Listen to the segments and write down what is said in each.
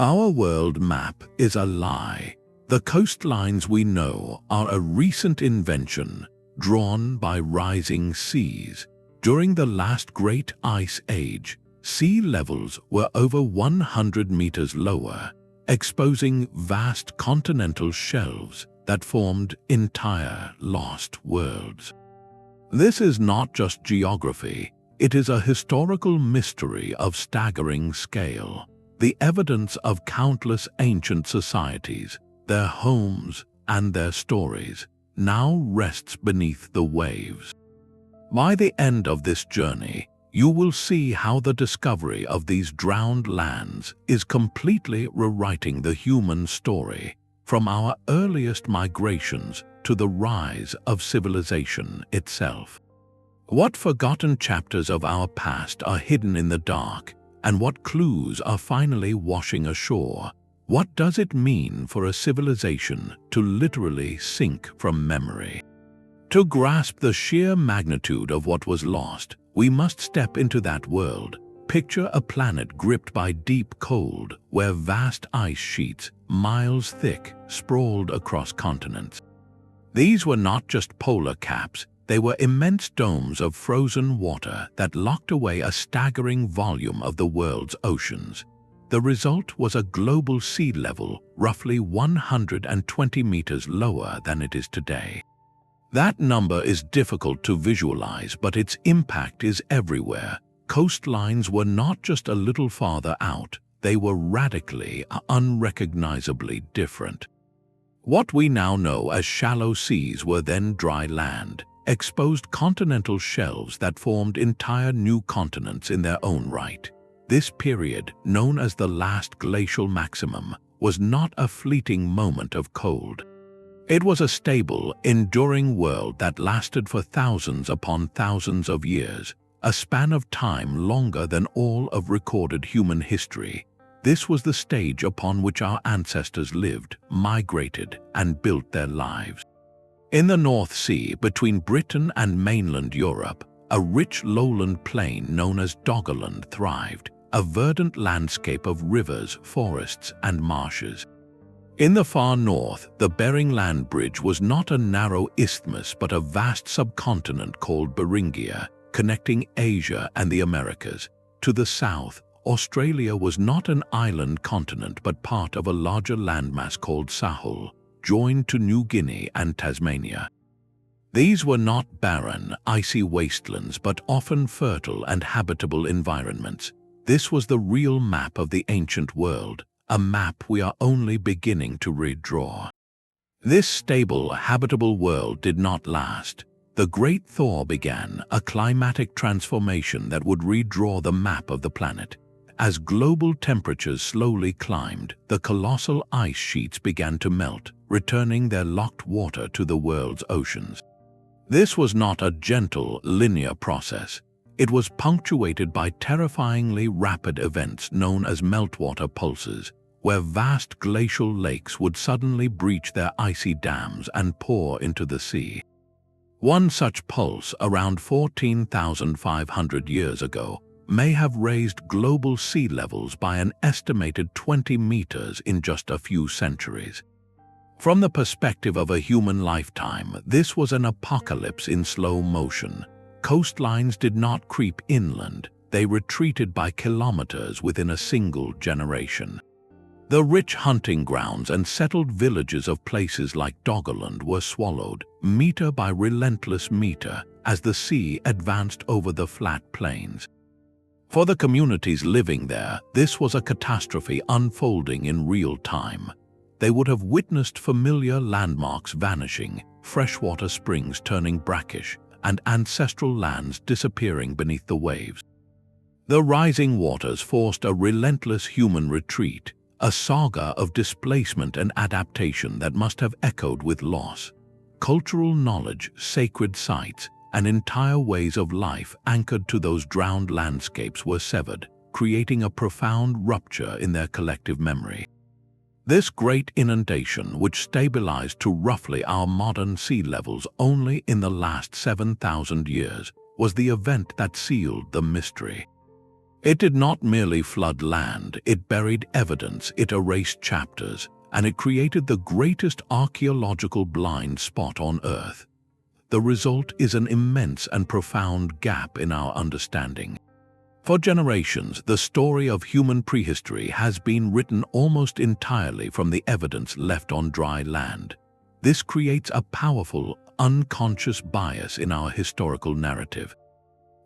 Our world map is a lie. The coastlines we know are a recent invention drawn by rising seas. During the last Great Ice Age, sea levels were over 100 meters lower, exposing vast continental shelves that formed entire lost worlds. This is not just geography, it is a historical mystery of staggering scale. The evidence of countless ancient societies, their homes, and their stories now rests beneath the waves. By the end of this journey, you will see how the discovery of these drowned lands is completely rewriting the human story, from our earliest migrations to the rise of civilization itself. What forgotten chapters of our past are hidden in the dark, and what clues are finally washing ashore? What does it mean for a civilization to literally sink from memory? To grasp the sheer magnitude of what was lost, we must step into that world. Picture a planet gripped by deep cold, where vast ice sheets, miles thick, sprawled across continents. These were not just polar caps, they were immense domes of frozen water that locked away a staggering volume of the world's oceans. The result was a global sea level roughly 120 meters lower than it is today. That number is difficult to visualize, but its impact is everywhere. Coastlines were not just a little farther out, they were radically, unrecognizably different. What we now know as shallow seas were then dry land, exposed continental shelves that formed entire new continents in their own right. This period, known as the Last Glacial Maximum, was not a fleeting moment of cold. It was a stable, enduring world that lasted for thousands upon thousands of years, a span of time longer than all of recorded human history. This was the stage upon which our ancestors lived, migrated, and built their lives. In the North Sea, between Britain and mainland Europe, a rich lowland plain known as Doggerland thrived, a verdant landscape of rivers, forests, and marshes. In the far north, the Bering Land Bridge was not a narrow isthmus but a vast subcontinent called Beringia, connecting Asia and the Americas. To the south, Australia was not an island continent but part of a larger landmass called Sahul, joined to New Guinea and Tasmania. These were not barren, icy wastelands but often fertile and habitable environments. This was the real map of the ancient world, a map we are only beginning to redraw. This stable, habitable world did not last. The Great Thaw began, a climatic transformation that would redraw the map of the planet. As global temperatures slowly climbed, the colossal ice sheets began to melt, returning their locked water to the world's oceans. This was not a gentle, linear process. It was punctuated by terrifyingly rapid events known as meltwater pulses, where vast glacial lakes would suddenly breach their icy dams and pour into the sea. One such pulse, around 14,500 years ago, may have raised global sea levels by an estimated 20 meters in just a few centuries. From the perspective of a human lifetime, this was an apocalypse in slow motion. Coastlines did not creep inland, they retreated by kilometers within a single generation. The rich hunting grounds and settled villages of places like Doggerland were swallowed, meter by relentless meter, as the sea advanced over the flat plains. For the communities living there, this was a catastrophe unfolding in real time. They would have witnessed familiar landmarks vanishing, freshwater springs turning brackish, and ancestral lands disappearing beneath the waves. The rising waters forced a relentless human retreat, a saga of displacement and adaptation that must have echoed with loss. Cultural knowledge, sacred sites, and entire ways of life anchored to those drowned landscapes were severed, creating a profound rupture in their collective memory. This great inundation, which stabilized to roughly our modern sea levels only in the last 7,000 years, was the event that sealed the mystery. It did not merely flood land, it buried evidence, it erased chapters, and it created the greatest archaeological blind spot on Earth. The result is an immense and profound gap in our understanding. For generations, the story of human prehistory has been written almost entirely from the evidence left on dry land. This creates a powerful, unconscious bias in our historical narrative.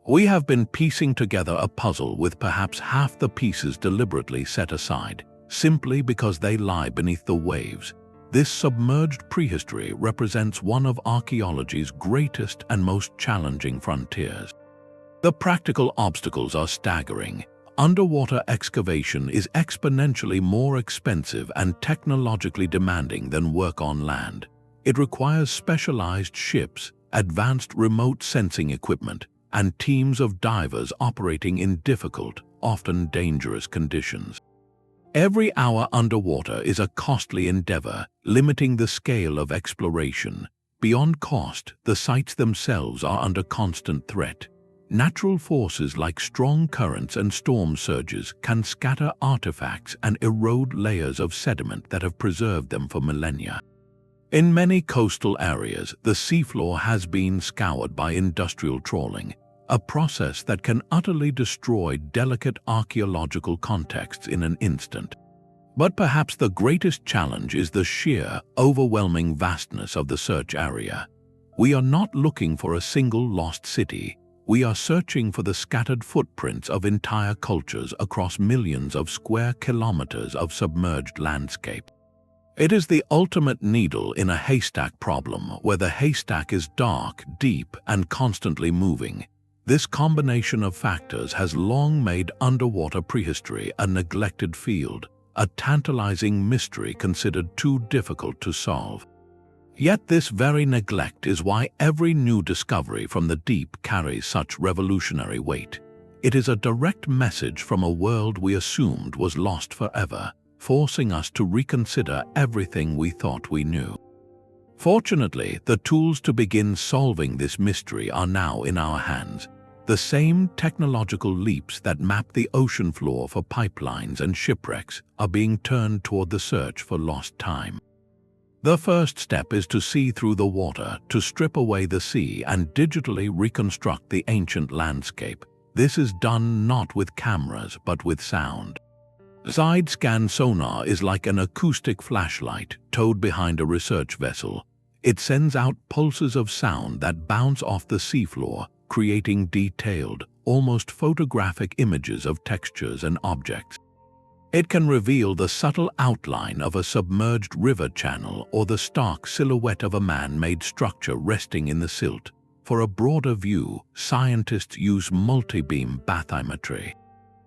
We have been piecing together a puzzle with perhaps half the pieces deliberately set aside, simply because they lie beneath the waves. This submerged prehistory represents one of archaeology's greatest and most challenging frontiers. The practical obstacles are staggering. Underwater excavation is exponentially more expensive and technologically demanding than work on land. It requires specialized ships, advanced remote sensing equipment, and teams of divers operating in difficult, often dangerous conditions. Every hour underwater is a costly endeavor, limiting the scale of exploration. Beyond cost, the sites themselves are under constant threat. Natural forces like strong currents and storm surges can scatter artifacts and erode layers of sediment that have preserved them for millennia. In many coastal areas, the seafloor has been scoured by industrial trawling, a process that can utterly destroy delicate archaeological contexts in an instant. But perhaps the greatest challenge is the sheer, overwhelming vastness of the search area. We are not looking for a single lost city. We are searching for the scattered footprints of entire cultures across millions of square kilometers of submerged landscape. It is the ultimate needle in a haystack problem, where the haystack is dark, deep, and constantly moving. This combination of factors has long made underwater prehistory a neglected field, a tantalizing mystery considered too difficult to solve. Yet this very neglect is why every new discovery from the deep carries such revolutionary weight. It is a direct message from a world we assumed was lost forever, forcing us to reconsider everything we thought we knew. Fortunately, the tools to begin solving this mystery are now in our hands. The same technological leaps that map the ocean floor for pipelines and shipwrecks are being turned toward the search for lost time. The first step is to see through the water, to strip away the sea and digitally reconstruct the ancient landscape. This is done not with cameras but with sound. Side-scan sonar is like an acoustic flashlight towed behind a research vessel. It sends out pulses of sound that bounce off the seafloor, creating detailed, almost photographic images of textures and objects. It can reveal the subtle outline of a submerged river channel or the stark silhouette of a man-made structure resting in the silt. For a broader view, scientists use multibeam bathymetry.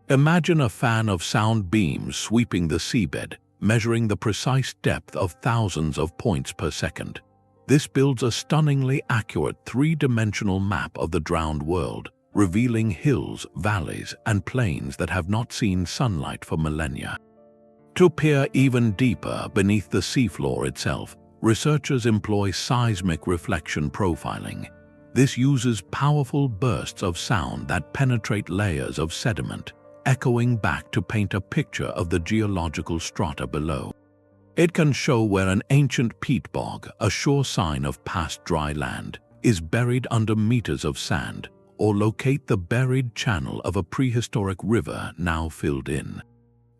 Imagine a fan of sound beams sweeping the seabed, measuring the precise depth of thousands of points per second. This builds a stunningly accurate three-dimensional map of the drowned world, revealing hills, valleys, and plains that have not seen sunlight for millennia. To peer even deeper beneath the seafloor itself, researchers employ seismic reflection profiling. This uses powerful bursts of sound that penetrate layers of sediment, echoing back to paint a picture of the geological strata below. It can show where an ancient peat bog, a sure sign of past dry land, is buried under meters of sand, or locate the buried channel of a prehistoric river now filled in.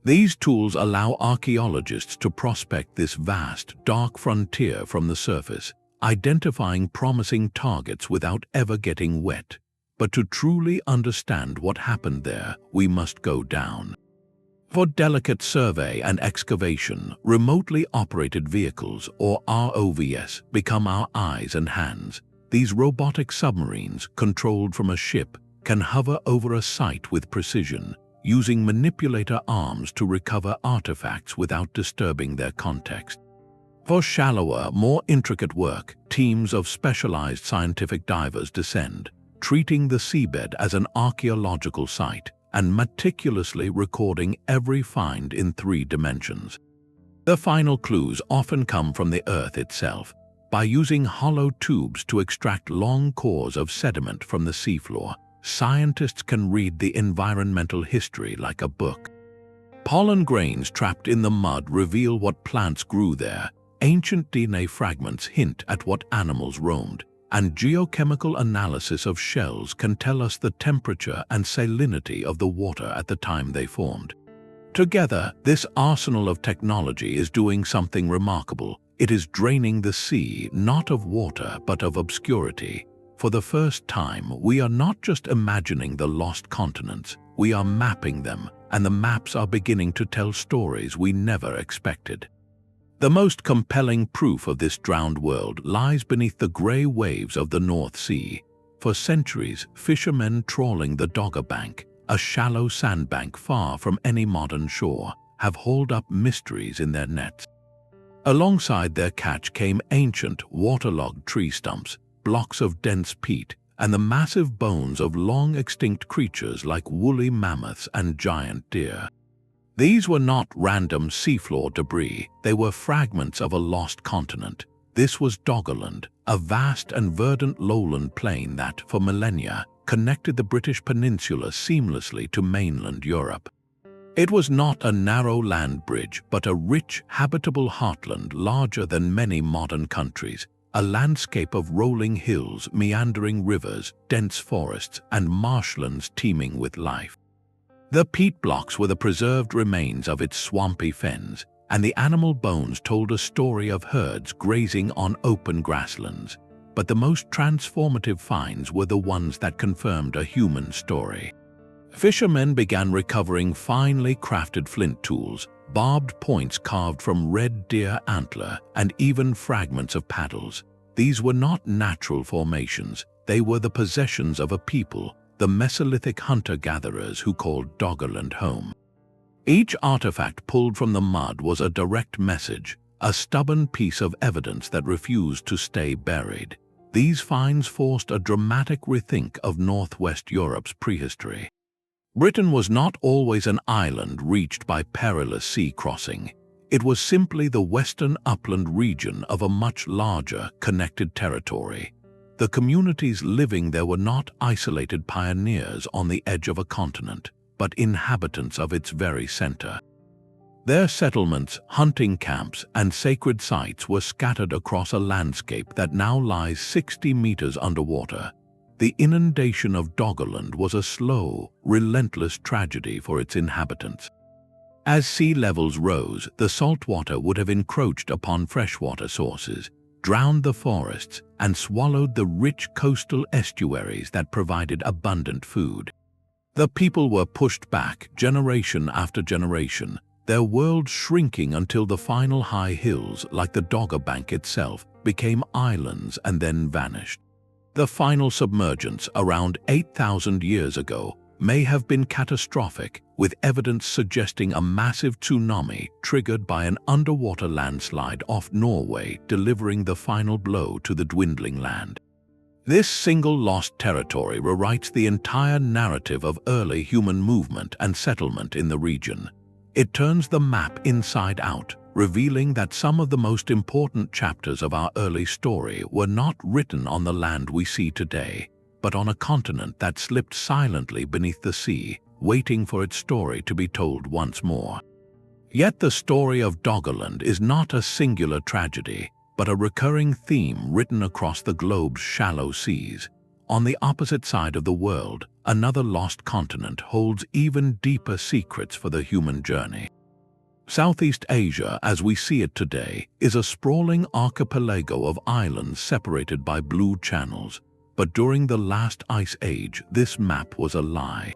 These tools allow archaeologists to prospect this vast, dark frontier from the surface, identifying promising targets without ever getting wet. But to truly understand what happened there, we must go down. For delicate survey and excavation, remotely operated vehicles, or ROVs, become our eyes and hands. These robotic submarines, controlled from a ship, can hover over a site with precision, using manipulator arms to recover artifacts without disturbing their context. For shallower, more intricate work, teams of specialized scientific divers descend, treating the seabed as an archaeological site and meticulously recording every find in 3 dimensions. The final clues often come from the Earth itself, by using hollow tubes to extract long cores of sediment from the seafloor. scientists can read the environmental history like a book. Pollen grains trapped in the mud reveal what plants grew there, ancient DNA fragments hint at what animals roamed, and geochemical analysis of shells can tell us the temperature and salinity of the water at the time they formed. Together, this arsenal of technology is doing something remarkable. It is draining the sea, not of water, but of obscurity. For the first time, we are not just imagining the lost continents, we are mapping them, and the maps are beginning to tell stories we never expected. The most compelling proof of this drowned world lies beneath the gray waves of the North Sea. For centuries, fishermen trawling the Dogger Bank, a shallow sandbank far from any modern shore, have hauled up mysteries in their nets. Alongside their catch came ancient, waterlogged tree stumps, blocks of dense peat, and the massive bones of long-extinct creatures like woolly mammoths and giant deer. These were not random seafloor debris, they were fragments of a lost continent. This was Doggerland, a vast and verdant lowland plain that, for millennia, connected the British peninsula seamlessly to mainland Europe. It was not a narrow land bridge, but a rich, habitable heartland larger than many modern countries, a landscape of rolling hills, meandering rivers, dense forests, and marshlands teeming with life. The peat blocks were the preserved remains of its swampy fens, and the animal bones told a story of herds grazing on open grasslands. But the most transformative finds were the ones that confirmed a human story. Fishermen began recovering finely crafted flint tools, barbed points carved from red deer antler, and even fragments of paddles. These were not natural formations, they were the possessions of a people, the Mesolithic hunter-gatherers who called Doggerland home. Each artifact pulled from the mud was a direct message, a stubborn piece of evidence that refused to stay buried. These finds forced a dramatic rethink of Northwest Europe's prehistory. Britain was not always an island reached by perilous sea crossing. It was simply the western upland region of a much larger, connected territory. The communities living there were not isolated pioneers on the edge of a continent, but inhabitants of its very center. Their settlements, hunting camps, and sacred sites were scattered across a landscape that now lies 60 meters underwater. The inundation of Doggerland was a slow, relentless tragedy for its inhabitants. As sea levels rose, the saltwater would have encroached upon freshwater sources, drowned the forests, and swallowed the rich coastal estuaries that provided abundant food. The people were pushed back generation after generation, their world shrinking until the final high hills, like the Dogger Bank itself, became islands and then vanished. The final submergence, around 8,000 years ago, may have been catastrophic, with evidence suggesting a massive tsunami triggered by an underwater landslide off Norway, delivering the final blow to the dwindling land. This single lost territory rewrites the entire narrative of early human movement and settlement in the region. It turns the map inside out, revealing that some of the most important chapters of our early story were not written on the land we see today, but on a continent that slipped silently beneath the sea, waiting for its story to be told once more. Yet the story of Doggerland is not a singular tragedy, but a recurring theme written across the globe's shallow seas. On the opposite side of the world, another lost continent holds even deeper secrets for the human journey. Southeast Asia, as we see it today, is a sprawling archipelago of islands separated by blue channels. But during the last ice age, this map was a lie.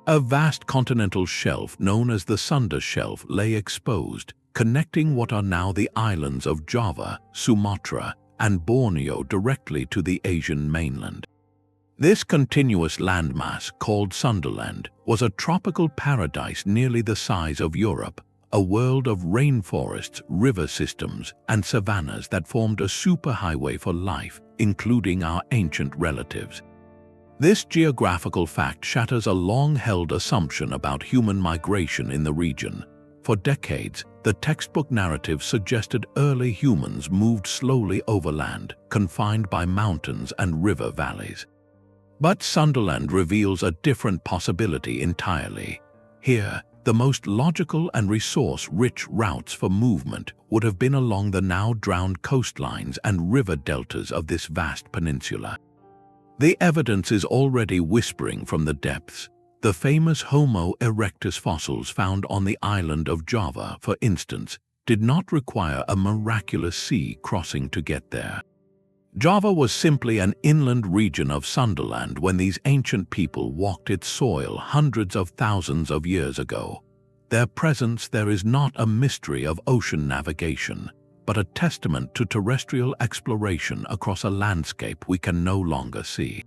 A vast continental shelf known as the Sahul Shelf lay exposed, connecting what are now the islands of Java, Sumatra, and Borneo directly to the Asian mainland. This continuous landmass, called Sundaland, was a tropical paradise nearly the size of Europe, a world of rainforests, river systems, and savannas that formed a superhighway for life, including our ancient relatives. This geographical fact shatters a long-held assumption about human migration in the region. For decades, the textbook narrative suggested early humans moved slowly overland, confined by mountains and river valleys. But Sundaland reveals a different possibility entirely. Here, the most logical and resource-rich routes for movement would have been along the now drowned coastlines and river deltas of this vast peninsula. The evidence is already whispering from the depths. The famous Homo erectus fossils found on the island of Java, for instance, did not require a miraculous sea crossing to get there. Java was simply an inland region of Sundaland when these ancient people walked its soil hundreds of thousands of years ago. Their presence there is not a mystery of ocean navigation, but a testament to terrestrial exploration across a landscape we can no longer see.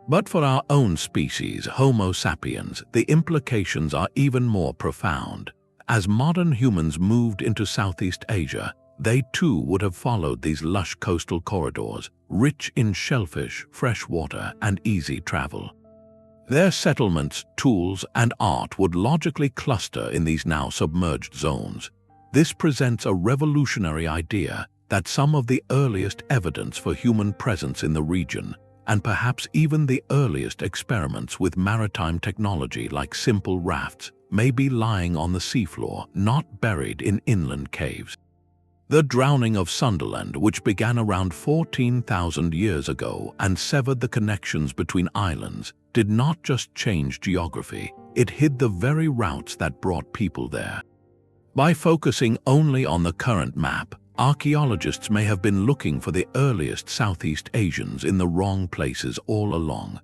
But for our own species, Homo sapiens, the implications are even more profound. As modern humans moved into Southeast Asia, they too would have followed these lush coastal corridors, rich in shellfish, fresh water, and easy travel. Their settlements, tools, and art would logically cluster in these now submerged zones. This presents a revolutionary idea that some of the earliest evidence for human presence in the region, and perhaps even the earliest experiments with maritime technology like simple rafts, may be lying on the seafloor, not buried in inland caves. The drowning of Sundaland, which began around 14,000 years ago and severed the connections between islands, did not just change geography, it hid the very routes that brought people there. By focusing only on the current map, archaeologists may have been looking for the earliest Southeast Asians in the wrong places all along.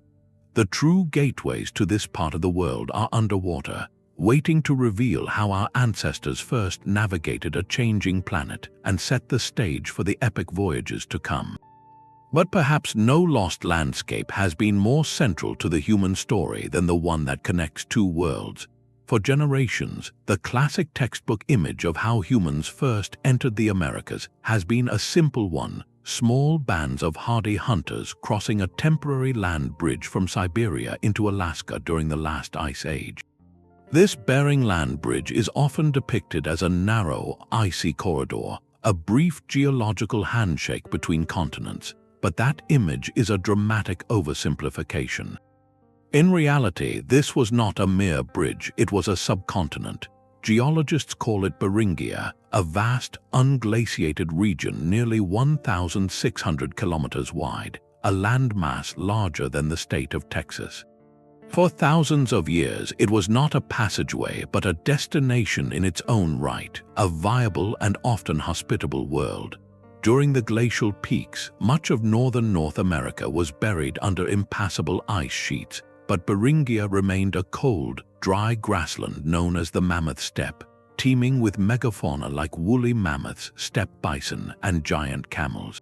The true gateways to this part of the world are underwater, waiting to reveal how our ancestors first navigated a changing planet and set the stage for the epic voyages to come. But perhaps no lost landscape has been more central to the human story than the one that connects two worlds. For generations, the classic textbook image of how humans first entered the Americas has been a simple one: small bands of hardy hunters crossing a temporary land bridge from Siberia into Alaska during the last ice age. This Bering land bridge is often depicted as a narrow, icy corridor, a brief geological handshake between continents, but that image is a dramatic oversimplification. In reality, this was not a mere bridge, it was a subcontinent. Geologists call it Beringia, a vast, unglaciated region nearly 1,600 kilometers wide, a landmass larger than the state of Texas. For thousands of years, it was not a passageway but a destination in its own right, a viable and often hospitable world. During the glacial peaks, much of northern North America was buried under impassable ice sheets, but Beringia remained a cold, dry grassland known as the Mammoth Steppe, teeming with megafauna like woolly mammoths, steppe bison, and giant camels.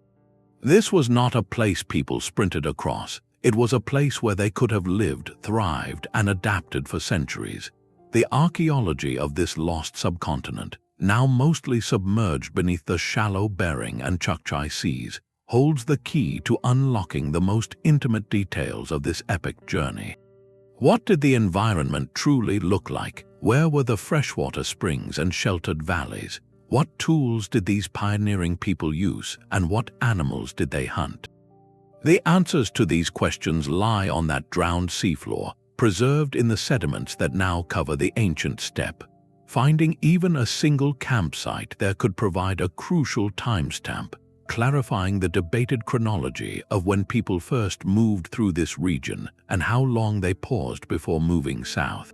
This was not a place people sprinted across. It was a place where they could have lived, thrived, and adapted for centuries. The archaeology of this lost subcontinent, now mostly submerged beneath the shallow Bering and Chukchi seas, holds the key to unlocking the most intimate details of this epic journey. What did the environment truly look like? Where were the freshwater springs and sheltered valleys? What tools did these pioneering people use, and what animals did they hunt? The answers to these questions lie on that drowned seafloor, preserved in the sediments that now cover the ancient steppe. Finding even a single campsite there could provide a crucial timestamp, clarifying the debated chronology of when people first moved through this region and how long they paused before moving south.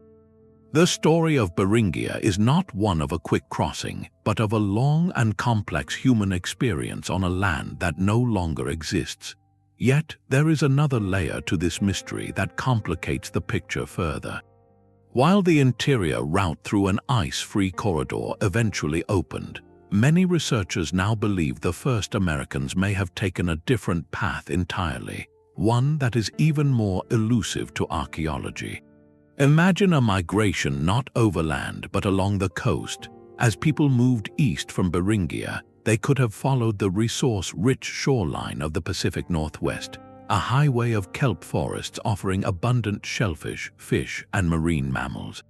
The story of Beringia is not one of a quick crossing, but of a long and complex human experience on a land that no longer exists. Yet, there is another layer to this mystery that complicates the picture further. While the interior route through an ice-free corridor eventually opened, many researchers now believe the first Americans may have taken a different path entirely, one that is even more elusive to archaeology. Imagine a migration not overland but along the coast. As people moved east from Beringia, they could have followed the resource-rich shoreline of the Pacific Northwest, a highway of kelp forests offering abundant shellfish, fish, and marine mammals.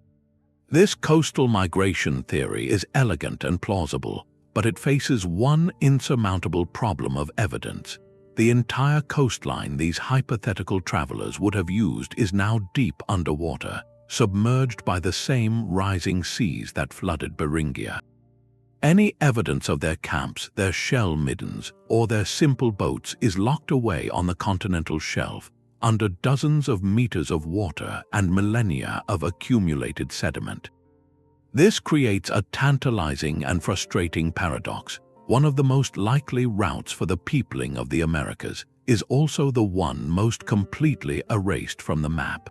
This coastal migration theory is elegant and plausible, but it faces one insurmountable problem of evidence. the entire coastline these hypothetical travelers would have used is now deep underwater, submerged by the same rising seas that flooded Beringia. Any evidence of their camps, their shell middens, or their simple boats is locked away on the continental shelf, under dozens of meters of water and millennia of accumulated sediment. This creates a tantalizing and frustrating paradox. One of the most likely routes for the peopling of the Americas is also the one most completely erased from the map.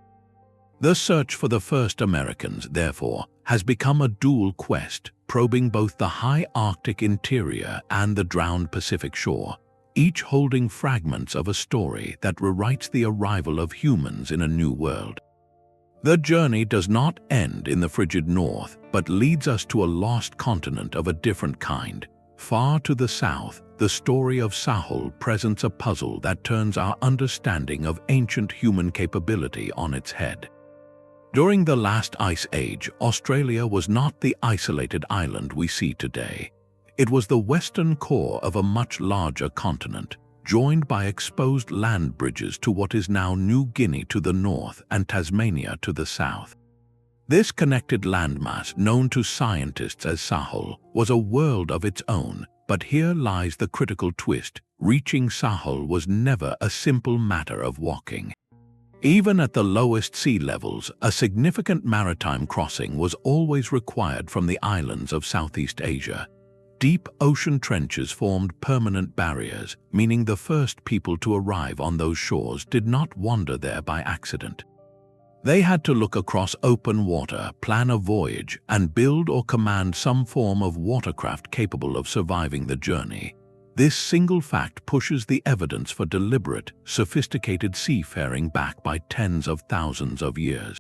The search for the first Americans, therefore, has become a dual quest, probing both the high Arctic interior and the drowned Pacific shore, each holding fragments of a story that rewrites the arrival of humans in a new world. The journey does not end in the frigid north, but leads us to a lost continent of a different kind. Far to the south, the story of Sahul presents a puzzle that turns our understanding of ancient human capability on its head. During the last ice age, Australia was not the isolated island we see today. It was the western core of a much larger continent, joined by exposed land bridges to what is now New Guinea to the north and Tasmania to the south. This connected landmass, known to scientists as Sahul, was a world of its own, but here lies the critical twist. Reaching Sahul was never a simple matter of walking. Even at the lowest sea levels, a significant maritime crossing was always required from the islands of Southeast Asia. Deep ocean trenches formed permanent barriers, meaning the first people to arrive on those shores did not wander there by accident. They had to look across open water, plan a voyage, and build or command some form of watercraft capable of surviving the journey. This single fact pushes the evidence for deliberate, sophisticated seafaring back by tens of thousands of years.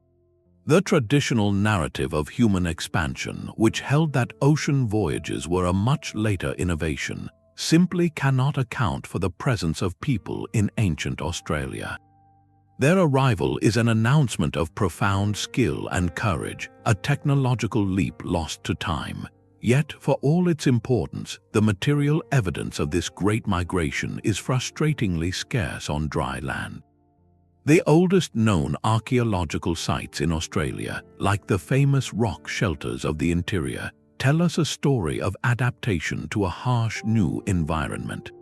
The traditional narrative of human expansion, which held that ocean voyages were a much later innovation, simply cannot account for the presence of people in ancient Australia. Their arrival is an announcement of profound skill and courage, a technological leap lost to time. Yet, for all its importance, the material evidence of this great migration is frustratingly scarce on dry land. The oldest known archaeological sites in Australia, like the famous rock shelters of the interior, tell us a story of adaptation to a harsh new environment.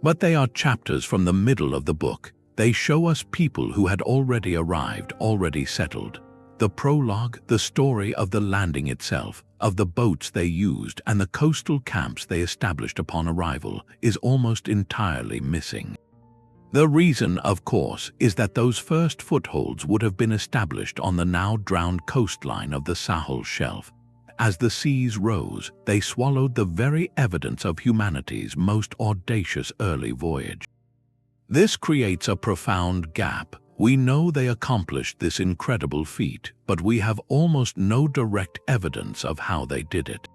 But they are chapters from the middle of the book. They show us people who had already arrived, already settled. The prologue, the story of the landing itself, of the boats they used and the coastal camps they established upon arrival, is almost entirely missing. The reason, of course, is that those first footholds would have been established on the now drowned coastline of the Sahul Shelf. As the seas rose, they swallowed the very evidence of humanity's most audacious early voyage. This creates a profound gap. We know they accomplished this incredible feat, but we have almost no direct evidence of how they did it.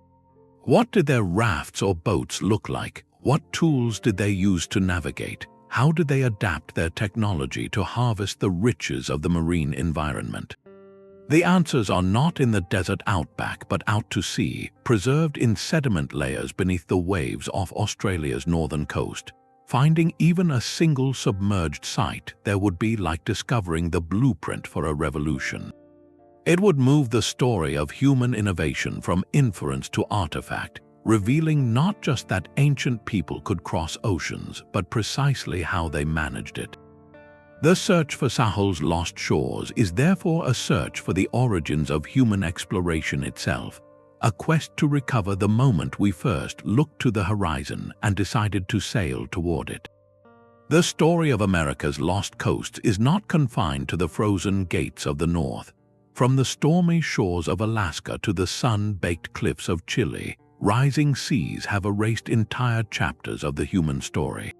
What did their rafts or boats look like? What tools did they use to navigate? How did they adapt their technology to harvest the riches of the marine environment? The answers are not in the desert outback but out to sea, preserved in sediment layers beneath the waves off Australia's northern coast. Finding even a single submerged site there would be like discovering the blueprint for a revolution. It would move the story of human innovation from inference to artifact, revealing not just that ancient people could cross oceans, but precisely how they managed it. The search for Sahul's lost shores is therefore a search for the origins of human exploration itself, a quest to recover the moment we first looked to the horizon and decided to sail toward it. The story of America's lost coasts is not confined to the frozen gates of the north. From the stormy shores of Alaska to the sun-baked cliffs of Chile, rising seas have erased entire chapters of the human story.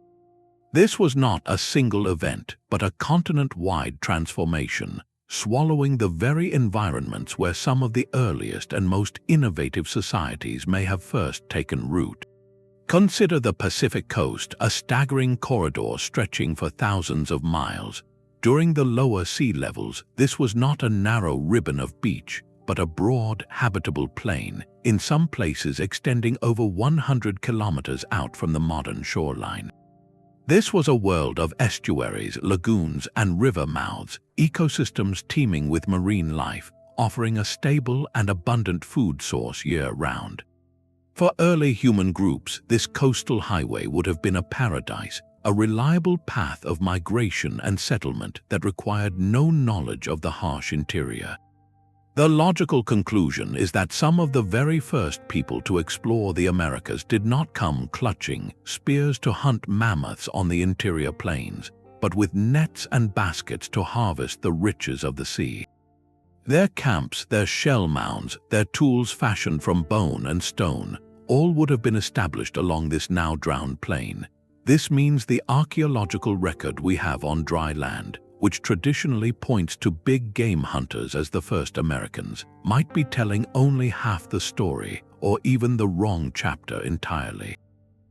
This was not a single event, but a continent-wide transformation, swallowing the very environments where some of the earliest and most innovative societies may have first taken root. Consider the Pacific coast, a staggering corridor stretching for thousands of miles. During the lower sea levels, this was not a narrow ribbon of beach, but a broad, habitable plain, in some places extending over 100 kilometers out from the modern shoreline. This was a world of estuaries, lagoons, and river mouths, ecosystems teeming with marine life, offering a stable and abundant food source year-round. For early human groups, this coastal highway would have been a paradise, a reliable path of migration and settlement that required no knowledge of the harsh interior. The logical conclusion is that some of the very first people to explore the Americas did not come clutching spears to hunt mammoths on the interior plains, but with nets and baskets to harvest the riches of the sea. Their camps, their shell mounds, their tools fashioned from bone and stone, all would have been established along this now drowned plain. This means the archaeological record we have on dry land, which traditionally points to big game hunters as the first Americans, might be telling only half the story or even the wrong chapter entirely.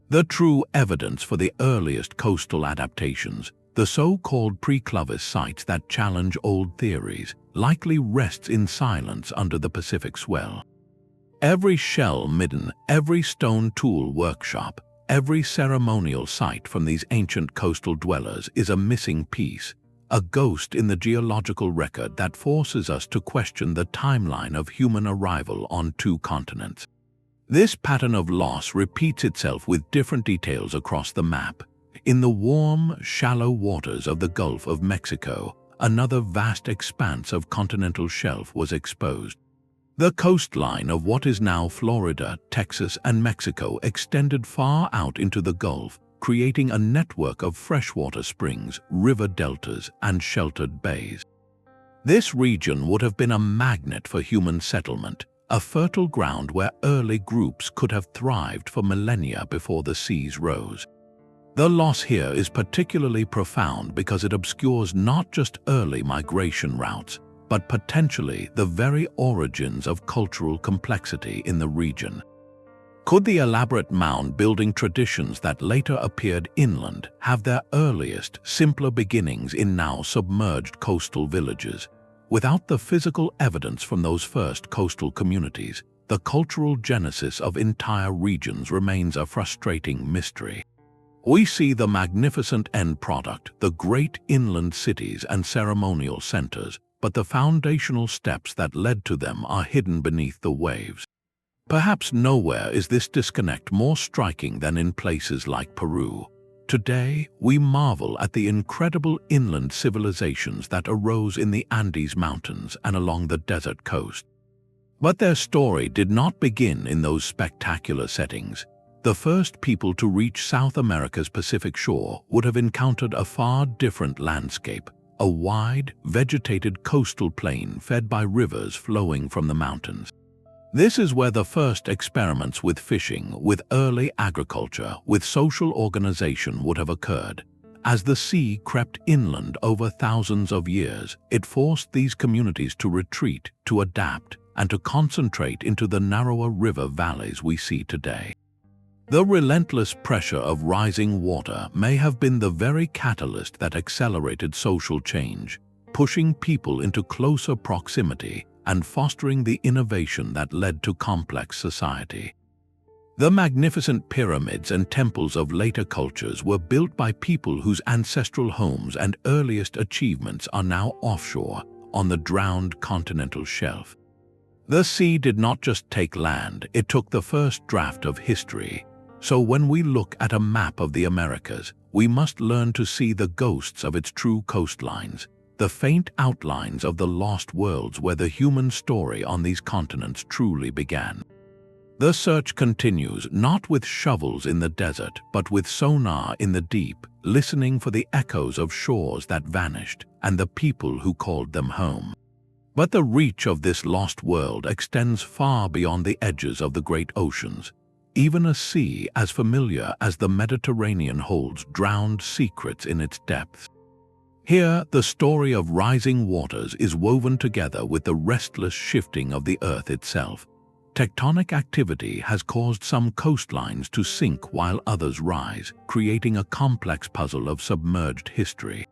The true evidence for the earliest coastal adaptations, the so-called pre-Clovis sites that challenge old theories, likely rests in silence under the Pacific swell. Every shell midden, every stone tool workshop, every ceremonial site from these ancient coastal dwellers is a missing piece, a ghost in the geological record that forces us to question the timeline of human arrival on two continents. This pattern of loss repeats itself with different details across the map. In the warm, shallow waters of the Gulf of Mexico, another vast expanse of continental shelf was exposed. The coastline of what is now Florida, Texas, and Mexico extended far out into the Gulf, creating a network of freshwater springs, river deltas, and sheltered bays. This region would have been a magnet for human settlement, a fertile ground where early groups could have thrived for millennia before the seas rose. The loss here is particularly profound because it obscures not just early migration routes, but potentially the very origins of cultural complexity in the region. Could the elaborate mound-building traditions that later appeared inland have their earliest, simpler beginnings in now submerged coastal villages? Without the physical evidence from those first coastal communities, the cultural genesis of entire regions remains a frustrating mystery. We see the magnificent end product, the great inland cities and ceremonial centers, but the foundational steps that led to them are hidden beneath the waves. Perhaps nowhere is this disconnect more striking than in places like Peru. Today, we marvel at the incredible inland civilizations that arose in the Andes Mountains and along the desert coast. But their story did not begin in those spectacular settings. The first people to reach South America's Pacific shore would have encountered a far different landscape, a wide, vegetated coastal plain fed by rivers flowing from the mountains. This is where the first experiments with fishing, with early agriculture, with social organization would have occurred. As the sea crept inland over thousands of years, it forced these communities to retreat, to adapt, and to concentrate into the narrower river valleys we see today. The relentless pressure of rising water may have been the very catalyst that accelerated social change, pushing people into closer proximity and fostering the innovation that led to complex society. The magnificent pyramids and temples of later cultures were built by people whose ancestral homes and earliest achievements are now offshore, on the drowned continental shelf. The sea did not just take land, it took the first draft of history. So when we look at a map of the Americas, we must learn to see the ghosts of its true coastlines, the faint outlines of the lost worlds where the human story on these continents truly began. The search continues, not with shovels in the desert, but with sonar in the deep, listening for the echoes of shores that vanished and the people who called them home. But the reach of this lost world extends far beyond the edges of the great oceans. Even a sea as familiar as the Mediterranean holds drowned secrets in its depths. Here, the story of rising waters is woven together with the restless shifting of the earth itself. Tectonic activity has caused some coastlines to sink while others rise, creating a complex puzzle of submerged history.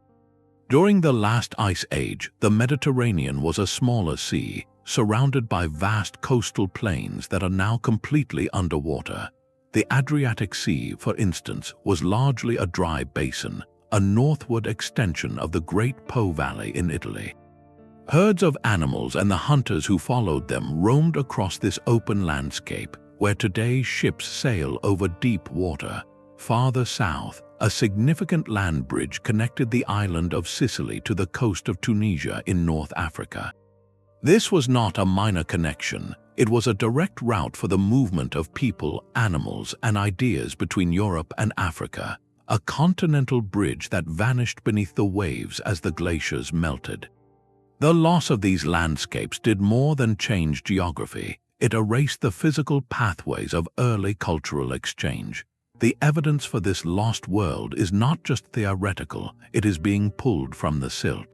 During the last ice age, the Mediterranean was a smaller sea, surrounded by vast coastal plains that are now completely underwater. The Adriatic Sea, for instance, was largely a dry basin, a northward extension of the Great Po Valley in Italy. Herds of animals and the hunters who followed them roamed across this open landscape, where today ships sail over deep water. Farther south, a significant land bridge connected the island of Sicily to the coast of Tunisia in North Africa. This was not a minor connection. It was a direct route for the movement of people, animals, and ideas between Europe and Africa, a continental bridge that vanished beneath the waves as the glaciers melted. The loss of these landscapes did more than change geography. It erased the physical pathways of early cultural exchange. The evidence for this lost world is not just theoretical, it is being pulled from the silt.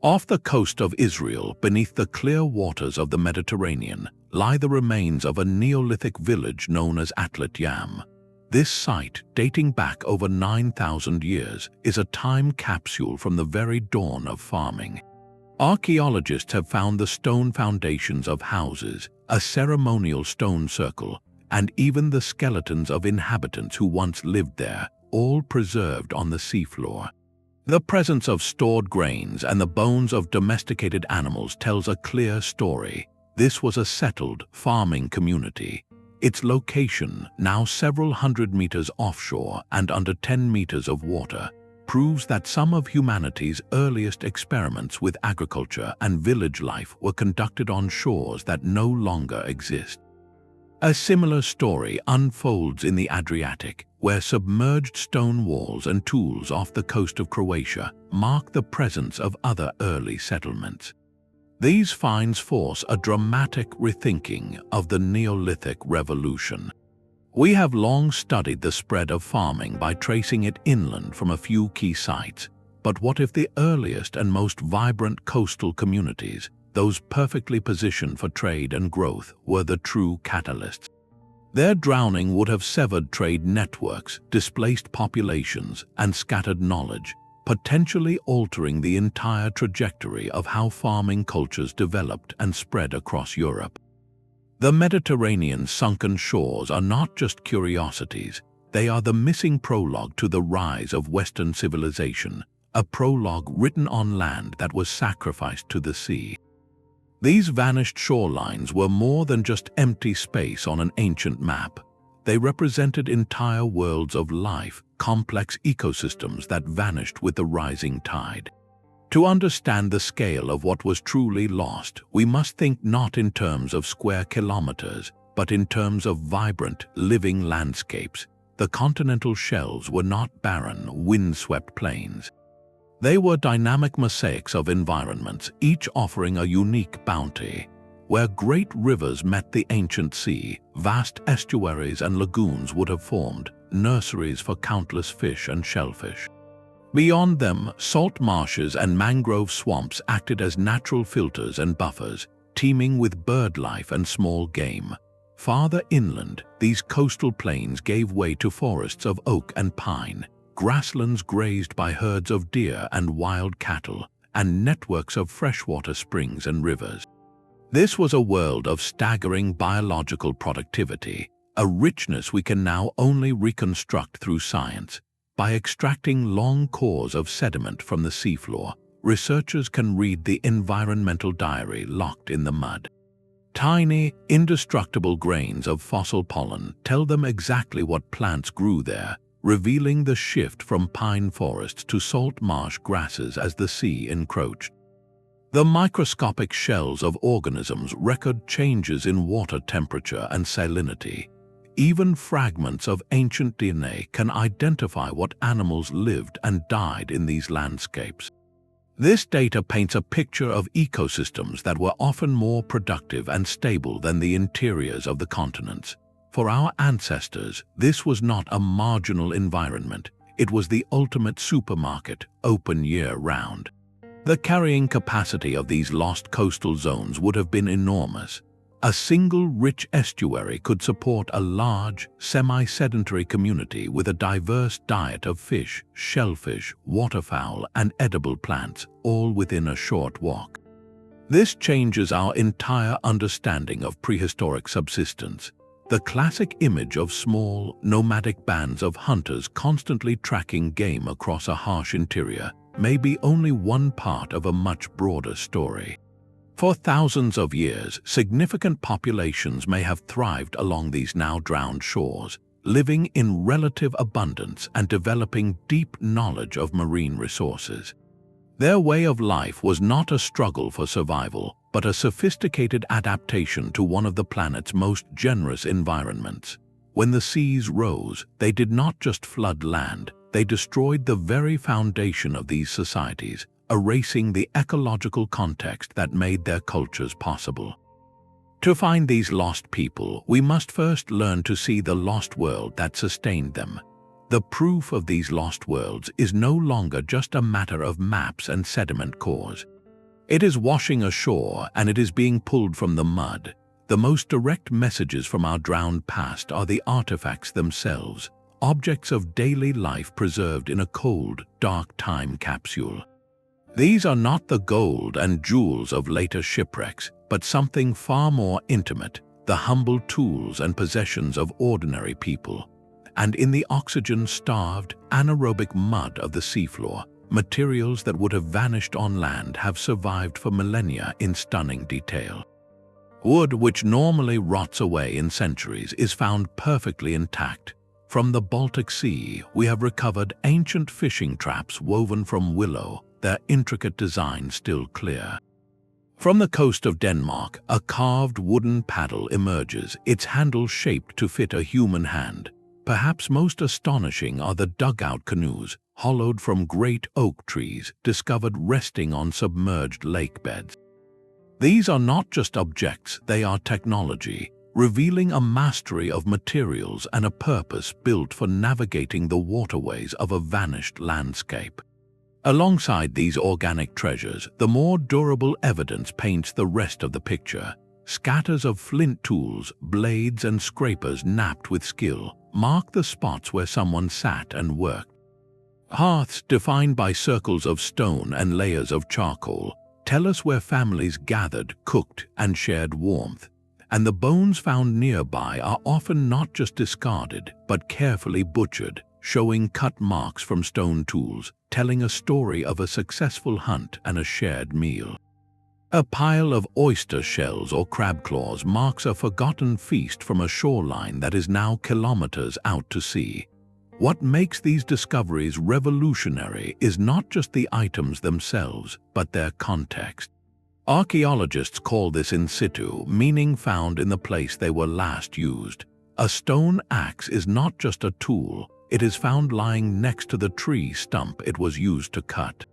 Off the coast of Israel, beneath the clear waters of the Mediterranean, lie the remains of a Neolithic village known as Atlet Yam. This site, dating back over 9,000 years, is a time capsule from the very dawn of farming. Archaeologists have found the stone foundations of houses, a ceremonial stone circle, and even the skeletons of inhabitants who once lived there, all preserved on the seafloor. The presence of stored grains and the bones of domesticated animals tells a clear story. This was a settled, farming community. Its location, now several hundred meters offshore and under 10 meters of water, proves that some of humanity's earliest experiments with agriculture and village life were conducted on shores that no longer exist. A similar story unfolds in the Adriatic, where submerged stone walls and tools off the coast of Croatia mark the presence of other early settlements. These finds force a dramatic rethinking of the Neolithic revolution. We have long studied the spread of farming by tracing it inland from a few key sites. But what if the earliest and most vibrant coastal communities, those perfectly positioned for trade and growth, were the true catalysts? Their drowning would have severed trade networks, displaced populations, and scattered knowledge, potentially altering the entire trajectory of how farming cultures developed and spread across Europe. The Mediterranean's sunken shores are not just curiosities, they are the missing prologue to the rise of Western civilization, a prologue written on land that was sacrificed to the sea. These vanished shorelines were more than just empty space on an ancient map. They represented entire worlds of life, complex ecosystems that vanished with the rising tide. To understand the scale of what was truly lost, we must think not in terms of square kilometers, but in terms of vibrant, living landscapes. The continental shelves were not barren, windswept plains. They were dynamic mosaics of environments, each offering a unique bounty. Where great rivers met the ancient sea, vast estuaries and lagoons would have formed, nurseries for countless fish and shellfish. Beyond them, salt marshes and mangrove swamps acted as natural filters and buffers, teeming with bird life and small game. Farther inland, these coastal plains gave way to forests of oak and pine, grasslands grazed by herds of deer and wild cattle, and networks of freshwater springs and rivers. This was a world of staggering biological productivity, a richness we can now only reconstruct through science. By extracting long cores of sediment from the seafloor, researchers can read the environmental diary locked in the mud. Tiny, indestructible grains of fossil pollen tell them exactly what plants grew there, revealing the shift from pine forests to salt marsh grasses as the sea encroached. The microscopic shells of organisms record changes in water temperature and salinity. Even fragments of ancient DNA can identify what animals lived and died in these landscapes. This data paints a picture of ecosystems that were often more productive and stable than the interiors of the continents. For our ancestors, this was not a marginal environment. It was the ultimate supermarket, open year-round. The carrying capacity of these lost coastal zones would have been enormous. A single rich estuary could support a large, semi-sedentary community with a diverse diet of fish, shellfish, waterfowl, and edible plants, all within a short walk. This changes our entire understanding of prehistoric subsistence. The classic image of small, nomadic bands of hunters constantly tracking game across a harsh interior may be only one part of a much broader story. For thousands of years, significant populations may have thrived along these now drowned shores, living in relative abundance and developing deep knowledge of marine resources. Their way of life was not a struggle for survival, but a sophisticated adaptation to one of the planet's most generous environments. When the seas rose, they did not just flood land, they destroyed the very foundation of these societies, erasing the ecological context that made their cultures possible. To find these lost people, we must first learn to see the lost world that sustained them. The proof of these lost worlds is no longer just a matter of maps and sediment cores. It is washing ashore and it is being pulled from the mud. The most direct messages from our drowned past are the artifacts themselves, objects of daily life preserved in a cold, dark time capsule. These are not the gold and jewels of later shipwrecks, but something far more intimate, the humble tools and possessions of ordinary people. And in the oxygen-starved, anaerobic mud of the seafloor, materials that would have vanished on land have survived for millennia in stunning detail. Wood, which normally rots away in centuries, is found perfectly intact. From the Baltic Sea, we have recovered ancient fishing traps woven from willow, their intricate design still clear. From the coast of Denmark, a carved wooden paddle emerges, its handle shaped to fit a human hand. Perhaps most astonishing are the dugout canoes, hollowed from great oak trees, discovered resting on submerged lake beds. These are not just objects, they are technology, revealing a mastery of materials and a purpose built for navigating the waterways of a vanished landscape. Alongside these organic treasures, the more durable evidence paints the rest of the picture. Scatters of flint tools, blades and scrapers napped with skill mark the spots where someone sat and worked. Hearths, defined by circles of stone and layers of charcoal, tell us where families gathered, cooked, and shared warmth. And the bones found nearby are often not just discarded, but carefully butchered, showing cut marks from stone tools, telling a story of a successful hunt and a shared meal. A pile of oyster shells or crab claws marks a forgotten feast from a shoreline that is now kilometers out to sea. What makes these discoveries revolutionary is not just the items themselves, but their context. Archaeologists call this in situ, meaning found in the place they were last used. A stone axe is not just a tool, it is found lying next to the tree stump it was used to cut.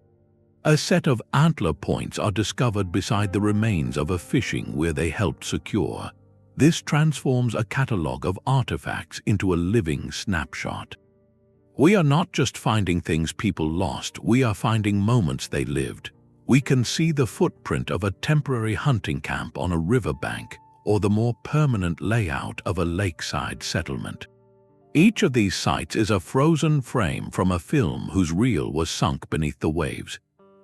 A set of antler points are discovered beside the remains of a fishing weir they helped secure. This transforms a catalogue of artifacts into a living snapshot. We are not just finding things people lost, we are finding moments they lived. We can see the footprint of a temporary hunting camp on a riverbank or the more permanent layout of a lakeside settlement. Each of these sites is a frozen frame from a film whose reel was sunk beneath the waves.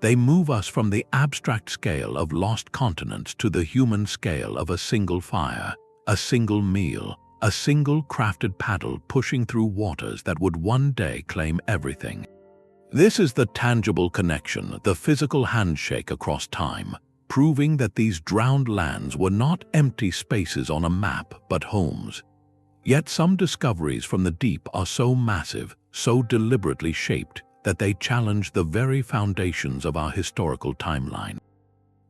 They move us from the abstract scale of lost continents to the human scale of a single fire, a single meal, a single crafted paddle pushing through waters that would one day claim everything. This is the tangible connection, the physical handshake across time, proving that these drowned lands were not empty spaces on a map, but homes. Yet some discoveries from the deep are so massive, so deliberately shaped, that they challenge the very foundations of our historical timeline.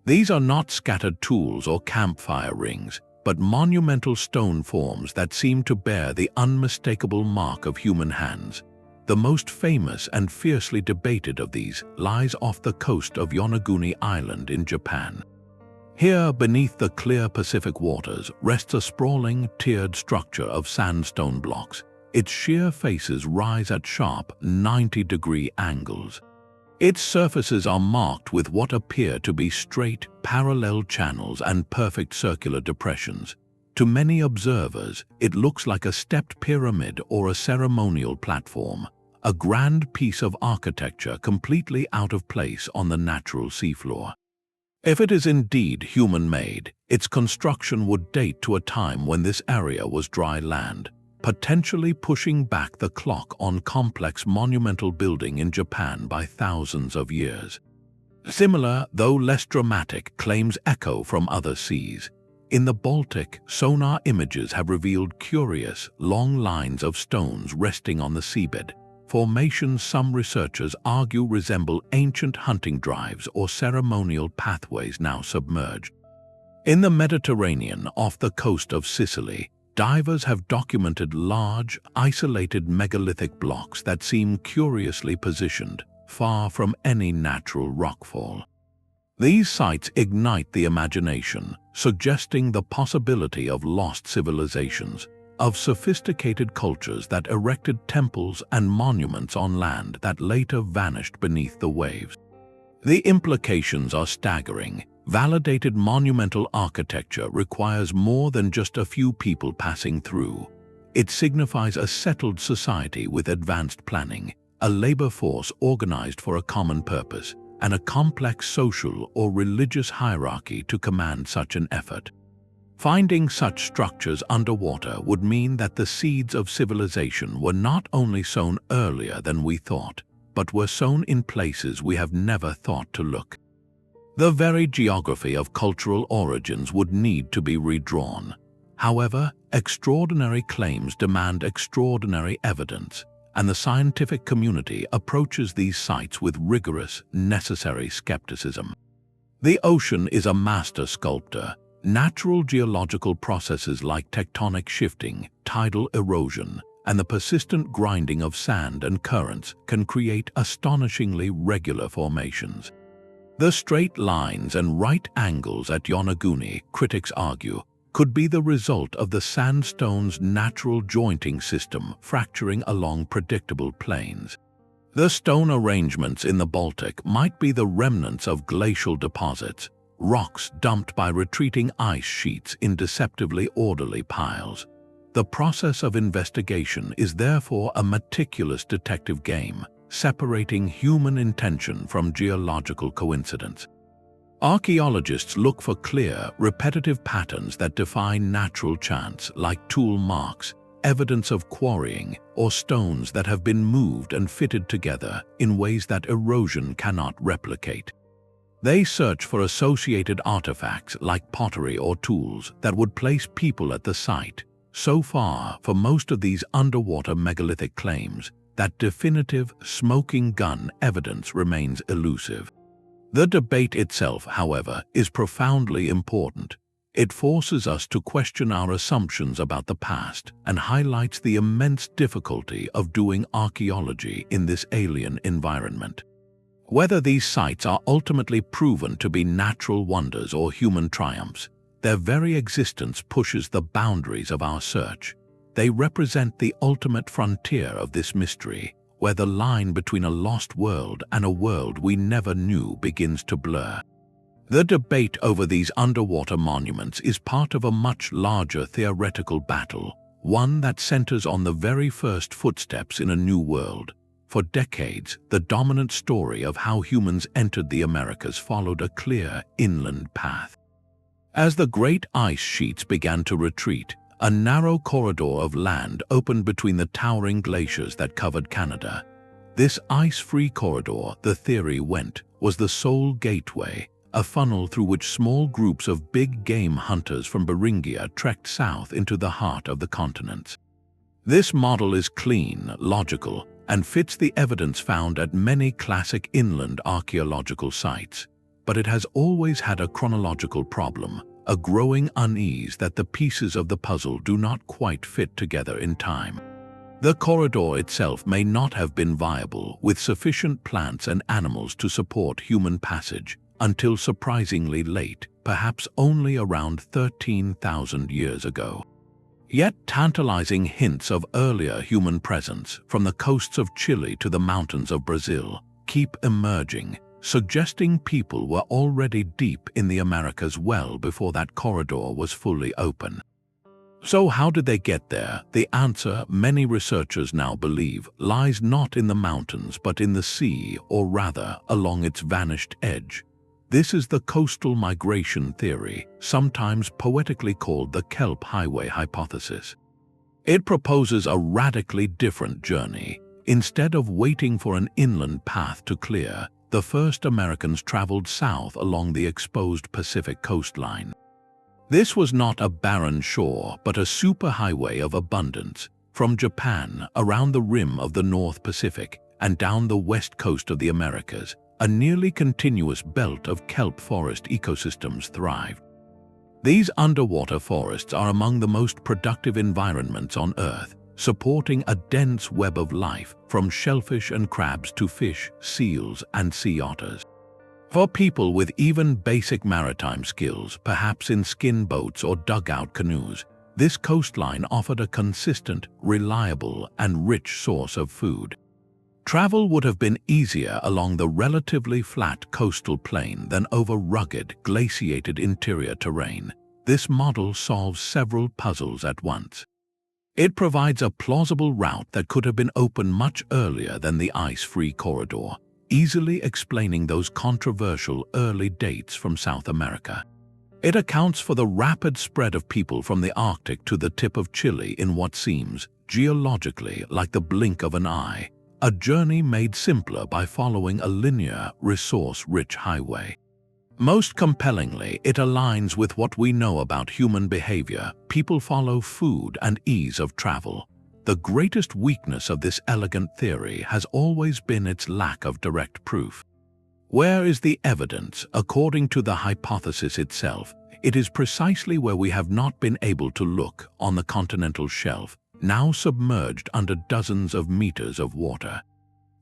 These are not scattered tools or campfire rings, but monumental stone forms that seem to bear the unmistakable mark of human hands. The most famous and fiercely debated of these lies off the coast of Yonaguni Island in Japan. Here, beneath the clear Pacific waters, rests a sprawling, tiered structure of sandstone blocks. Its sheer faces rise at sharp, 90-degree angles. Its surfaces are marked with what appear to be straight, parallel channels and perfect circular depressions. To many observers, it looks like a stepped pyramid or a ceremonial platform, a grand piece of architecture completely out of place on the natural seafloor. If it is indeed human-made, Its construction would date to a time when this area was dry land, potentially pushing back the clock on complex monumental building in Japan by thousands of years. Similar, though less dramatic, claims echo from other seas. In the Baltic, sonar images have revealed curious, long lines of stones resting on the seabed, formations some researchers argue resemble ancient hunting drives or ceremonial pathways now submerged. In the Mediterranean, off the coast of Sicily, divers have documented large, isolated megalithic blocks that seem curiously positioned, far from any natural rockfall. These sites ignite the imagination, suggesting the possibility of lost civilizations, of sophisticated cultures that erected temples and monuments on land that later vanished beneath the waves. The implications are staggering. Validated monumental architecture requires more than just a few people passing through. It signifies a settled society with advanced planning, a labor force organized for a common purpose, and a complex social or religious hierarchy to command such an effort. Finding such structures underwater would mean that the seeds of civilization were not only sown earlier than we thought, but were sown in places we have never thought to look. The very geography of cultural origins would need to be redrawn. However, extraordinary claims demand extraordinary evidence, and the scientific community approaches these sites with rigorous, necessary skepticism. The ocean is a master sculptor. Natural geological processes like tectonic shifting, tidal erosion, and the persistent grinding of sand and currents can create astonishingly regular formations. The straight lines and right angles at Yonaguni, critics argue, could be the result of the sandstone's natural jointing system fracturing along predictable planes. The stone arrangements in the Baltic might be the remnants of glacial deposits, rocks dumped by retreating ice sheets in deceptively orderly piles. The process of investigation is therefore a meticulous detective game, separating human intention from geological coincidence. Archaeologists look for clear, repetitive patterns that defy natural chance, like tool marks, evidence of quarrying, or stones that have been moved and fitted together in ways that erosion cannot replicate. They search for associated artifacts like pottery or tools that would place people at the site. So far, for most of these underwater megalithic claims, that definitive smoking gun evidence remains elusive. The debate itself, however, is profoundly important. It forces us to question our assumptions about the past and highlights the immense difficulty of doing archaeology in this alien environment. Whether these sites are ultimately proven to be natural wonders or human triumphs, their very existence pushes the boundaries of our search. They represent the ultimate frontier of this mystery, where the line between a lost world and a world we never knew begins to blur. The debate over these underwater monuments is part of a much larger theoretical battle, one that centers on the very first footsteps in a new world. For decades, the dominant story of how humans entered the Americas followed a clear inland path. As the great ice sheets began to retreat, a narrow corridor of land opened between the towering glaciers that covered Canada. This ice-free corridor, the theory went, was the sole gateway, a funnel through which small groups of big-game hunters from Beringia trekked south into the heart of the continents. This model is clean, logical, and fits the evidence found at many classic inland archaeological sites. But it has always had a chronological problem, a growing unease that the pieces of the puzzle do not quite fit together in time. The corridor itself may not have been viable with sufficient plants and animals to support human passage until surprisingly late, perhaps only around 13,000 years ago. Yet tantalizing hints of earlier human presence, from the coasts of Chile to the mountains of Brazil, keep emerging, suggesting people were already deep in the Americas well before that corridor was fully open. So how did they get there? The answer, many researchers now believe, lies not in the mountains but in the sea, or rather, along its vanished edge. This is the coastal migration theory, sometimes poetically called the Kelp Highway hypothesis. It proposes a radically different journey. Instead of waiting for an inland path to clear, the first Americans traveled south along the exposed Pacific coastline. This was not a barren shore, but a superhighway of abundance, from Japan around the rim of the North Pacific and down the west coast of the Americas. A nearly continuous belt of kelp forest ecosystems thrived. These underwater forests are among the most productive environments on Earth, supporting a dense web of life from shellfish and crabs to fish, seals, and sea otters. For people with even basic maritime skills, perhaps in skin boats or dugout canoes, this coastline offered a consistent, reliable, and rich source of food. Travel would have been easier along the relatively flat coastal plain than over rugged, glaciated interior terrain. This model solves several puzzles at once. It provides a plausible route that could have been opened much earlier than the ice-free corridor, easily explaining those controversial early dates from South America. It accounts for the rapid spread of people from the Arctic to the tip of Chile in what seems, geologically, like the blink of an eye. A journey made simpler by following a linear, resource-rich highway. Most compellingly, it aligns with what we know about human behavior. People follow food and ease of travel. The greatest weakness of this elegant theory has always been its lack of direct proof. Where is the evidence? According to the hypothesis itself, it is precisely where we have not been able to look, on the continental shelf, now submerged under dozens of meters of water.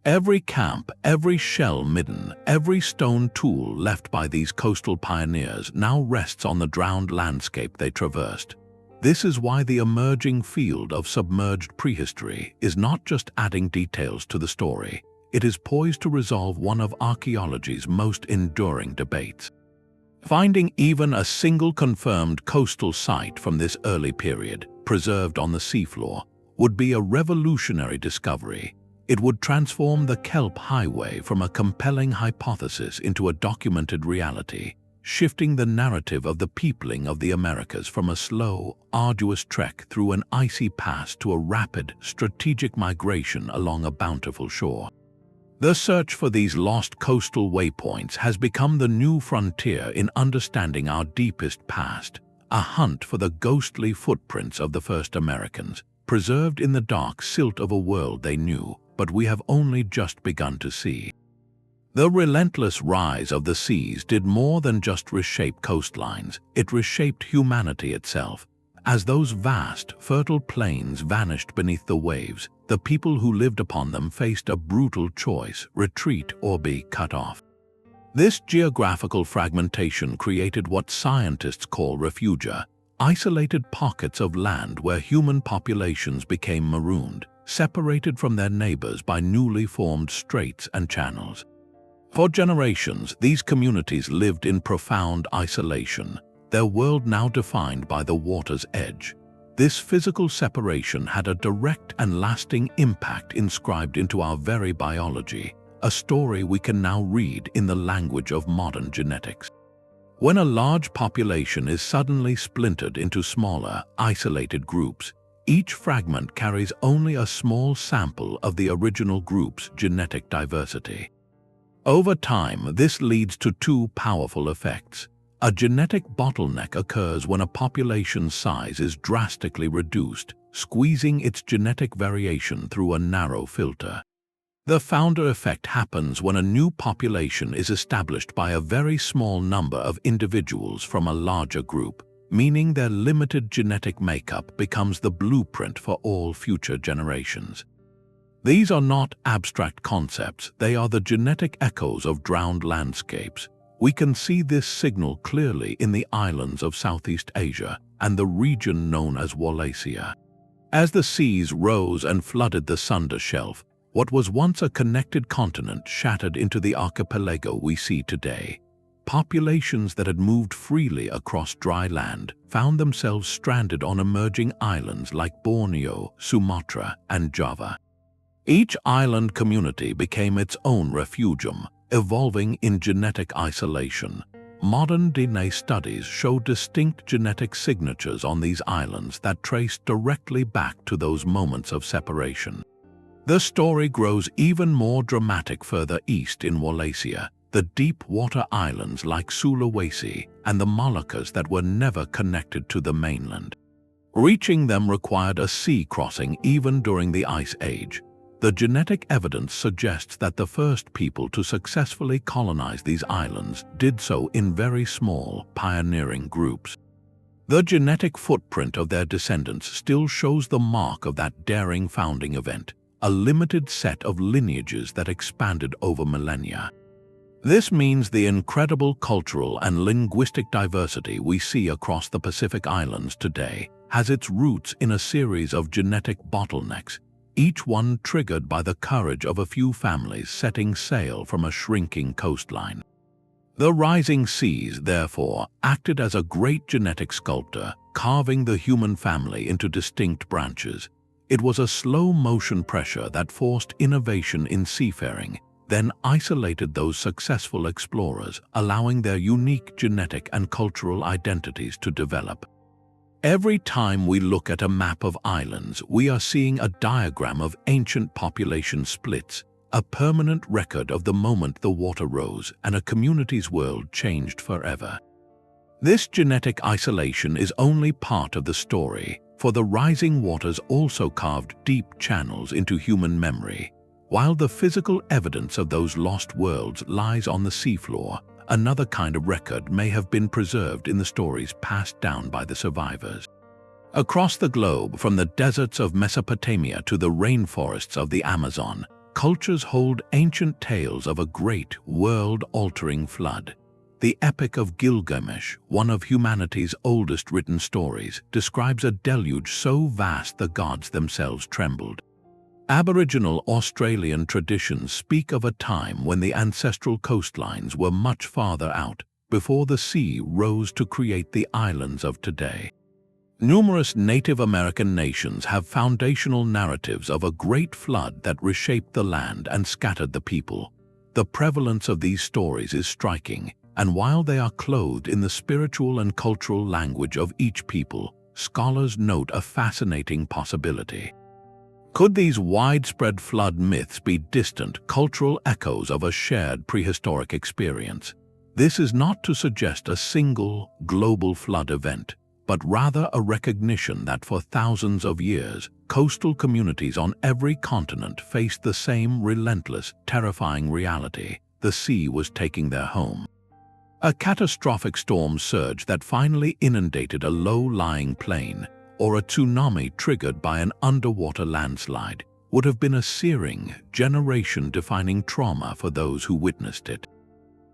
Every camp, every shell midden, every stone tool left by these coastal pioneers now rests on the drowned landscape they traversed. This is why the emerging field of submerged prehistory is not just adding details to the story, it is poised to resolve one of archaeology's most enduring debates. Finding even a single confirmed coastal site from this early period, preserved on the seafloor, would be a revolutionary discovery. It would transform the Kelp Highway from a compelling hypothesis into a documented reality, shifting the narrative of the peopling of the Americas from a slow, arduous trek through an icy pass to a rapid, strategic migration along a bountiful shore. The search for these lost coastal waypoints has become the new frontier in understanding our deepest past, a hunt for the ghostly footprints of the first Americans, preserved in the dark silt of a world they knew, but we have only just begun to see. The relentless rise of the seas did more than just reshape coastlines, it reshaped humanity itself. As those vast, fertile plains vanished beneath the waves, the people who lived upon them faced a brutal choice: retreat or be cut off. This geographical fragmentation created what scientists call refugia, isolated pockets of land where human populations became marooned, separated from their neighbors by newly formed straits and channels. For generations, these communities lived in profound isolation, their world now defined by the water's edge. This physical separation had a direct and lasting impact inscribed into our very biology, a story we can now read in the language of modern genetics. When a large population is suddenly splintered into smaller, isolated groups, each fragment carries only a small sample of the original group's genetic diversity. Over time, this leads to two powerful effects. A genetic bottleneck occurs when a population's size is drastically reduced, squeezing its genetic variation through a narrow filter. The founder effect happens when a new population is established by a very small number of individuals from a larger group, meaning their limited genetic makeup becomes the blueprint for all future generations. These are not abstract concepts, they are the genetic echoes of drowned landscapes. We can see this signal clearly in the islands of Southeast Asia and the region known as Wallacea. As the seas rose and flooded the Sahul Shelf, what was once a connected continent shattered into the archipelago we see today. Populations that had moved freely across dry land found themselves stranded on emerging islands like Borneo, Sumatra, and Java. Each island community became its own refugium, evolving in genetic isolation. Modern DNA studies show distinct genetic signatures on these islands that trace directly back to those moments of separation. The story grows even more dramatic further east in Wallacea, the deep-water islands like Sulawesi and the Moluccas that were never connected to the mainland. Reaching them required a sea crossing even during the Ice Age. The genetic evidence suggests that the first people to successfully colonize these islands did so in very small, pioneering groups. The genetic footprint of their descendants still shows the mark of that daring founding event, a limited set of lineages that expanded over millennia. This means the incredible cultural and linguistic diversity we see across the Pacific Islands today has its roots in a series of genetic bottlenecks, each one triggered by the courage of a few families setting sail from a shrinking coastline. The rising seas, therefore, acted as a great genetic sculptor, carving the human family into distinct branches. It was a slow-motion pressure that forced innovation in seafaring, then isolated those successful explorers, allowing their unique genetic and cultural identities to develop. Every time we look at a map of islands, we are seeing a diagram of ancient population splits, a permanent record of the moment the water rose and a community's world changed forever. This genetic isolation is only part of the story, for the rising waters also carved deep channels into human memory. While the physical evidence of those lost worlds lies on the seafloor, another kind of record may have been preserved in the stories passed down by the survivors. Across the globe, from the deserts of Mesopotamia to the rainforests of the Amazon, cultures hold ancient tales of a great, world-altering flood. The Epic of Gilgamesh, one of humanity's oldest written stories, describes a deluge so vast the gods themselves trembled. Aboriginal Australian traditions speak of a time when the ancestral coastlines were much farther out, before the sea rose to create the islands of today. Numerous Native American nations have foundational narratives of a great flood that reshaped the land and scattered the people. The prevalence of these stories is striking, and while they are clothed in the spiritual and cultural language of each people, scholars note a fascinating possibility. Could these widespread flood myths be distant cultural echoes of a shared prehistoric experience? This is not to suggest a single, global flood event, but rather a recognition that for thousands of years, coastal communities on every continent faced the same relentless, terrifying reality: the sea was taking their home. A catastrophic storm surge that finally inundated a low-lying plain, or a tsunami triggered by an underwater landslide, would have been a searing, generation-defining trauma for those who witnessed it.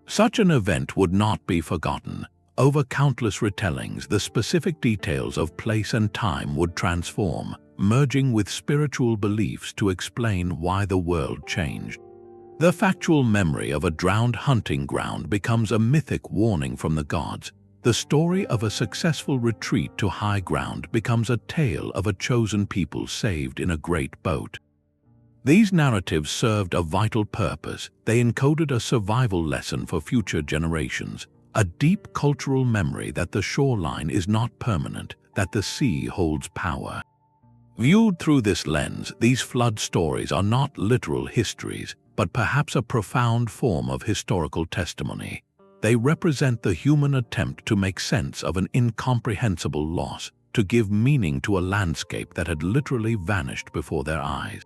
Such an event would not be forgotten. Over countless retellings, the specific details of place and time would transform, merging with spiritual beliefs to explain why the world changed. The factual memory of a drowned hunting ground becomes a mythic warning from the gods. The story of a successful retreat to high ground becomes a tale of a chosen people saved in a great boat. These narratives served a vital purpose. They encoded a survival lesson for future generations, a deep cultural memory that the shoreline is not permanent, that the sea holds power. Viewed through this lens, these flood stories are not literal histories, but perhaps a profound form of historical testimony. They represent the human attempt to make sense of an incomprehensible loss, to give meaning to a landscape that had literally vanished before their eyes.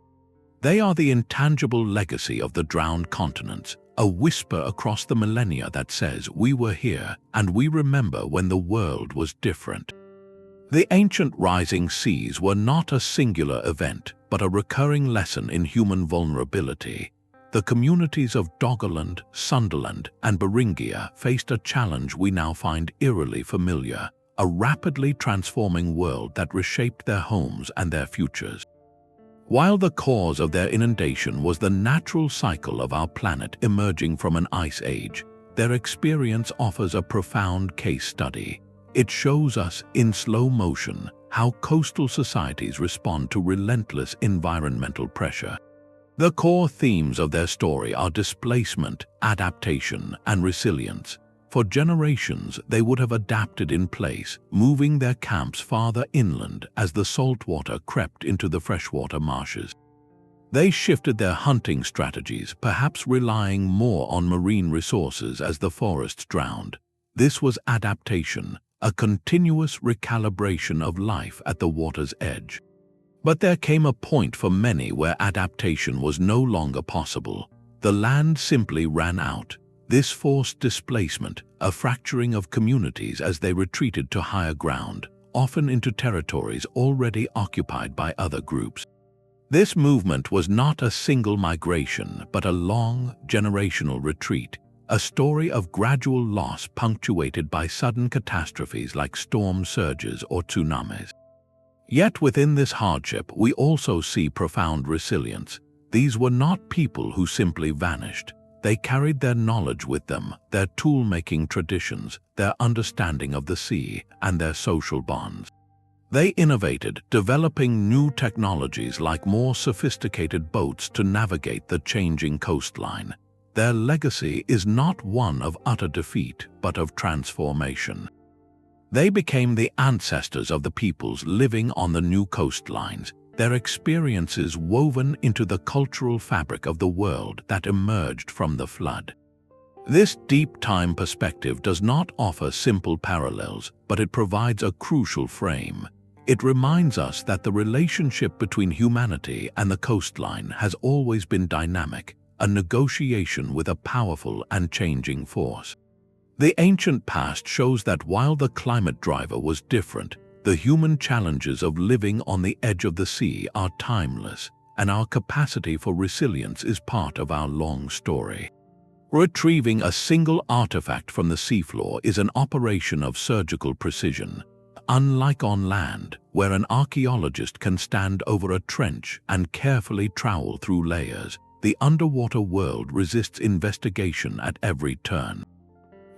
They are the intangible legacy of the drowned continents, a whisper across the millennia that says, "We were here, and we remember when the world was different." The ancient rising seas were not a singular event, but a recurring lesson in human vulnerability. The communities of Doggerland, Sundaland, and Beringia faced a challenge we now find eerily familiar: a rapidly transforming world that reshaped their homes and their futures. While the cause of their inundation was the natural cycle of our planet emerging from an ice age, their experience offers a profound case study. It shows us, in slow motion, how coastal societies respond to relentless environmental pressure. The core themes of their story are displacement, adaptation, and resilience. For generations, they would have adapted in place, moving their camps farther inland as the saltwater crept into the freshwater marshes. They shifted their hunting strategies, perhaps relying more on marine resources as the forests drowned. This was adaptation, a continuous recalibration of life at the water's edge. But there came a point for many where adaptation was no longer possible. The land simply ran out. This forced displacement, a fracturing of communities as they retreated to higher ground, often into territories already occupied by other groups. This movement was not a single migration, but a long, generational retreat, a story of gradual loss punctuated by sudden catastrophes like storm surges or tsunamis. Yet within this hardship, we also see profound resilience. These were not people who simply vanished. They carried their knowledge with them, their tool-making traditions, their understanding of the sea, and their social bonds. They innovated, developing new technologies like more sophisticated boats to navigate the changing coastline. Their legacy is not one of utter defeat, but of transformation. They became the ancestors of the peoples living on the new coastlines, their experiences woven into the cultural fabric of the world that emerged from the flood. This deep time perspective does not offer simple parallels, but it provides a crucial frame. It reminds us that the relationship between humanity and the coastline has always been dynamic, a negotiation with a powerful and changing force. The ancient past shows that while the climate driver was different, the human challenges of living on the edge of the sea are timeless, and our capacity for resilience is part of our long story. Retrieving a single artifact from the seafloor is an operation of surgical precision. Unlike on land, where an archaeologist can stand over a trench and carefully trowel through layers, the underwater world resists investigation at every turn.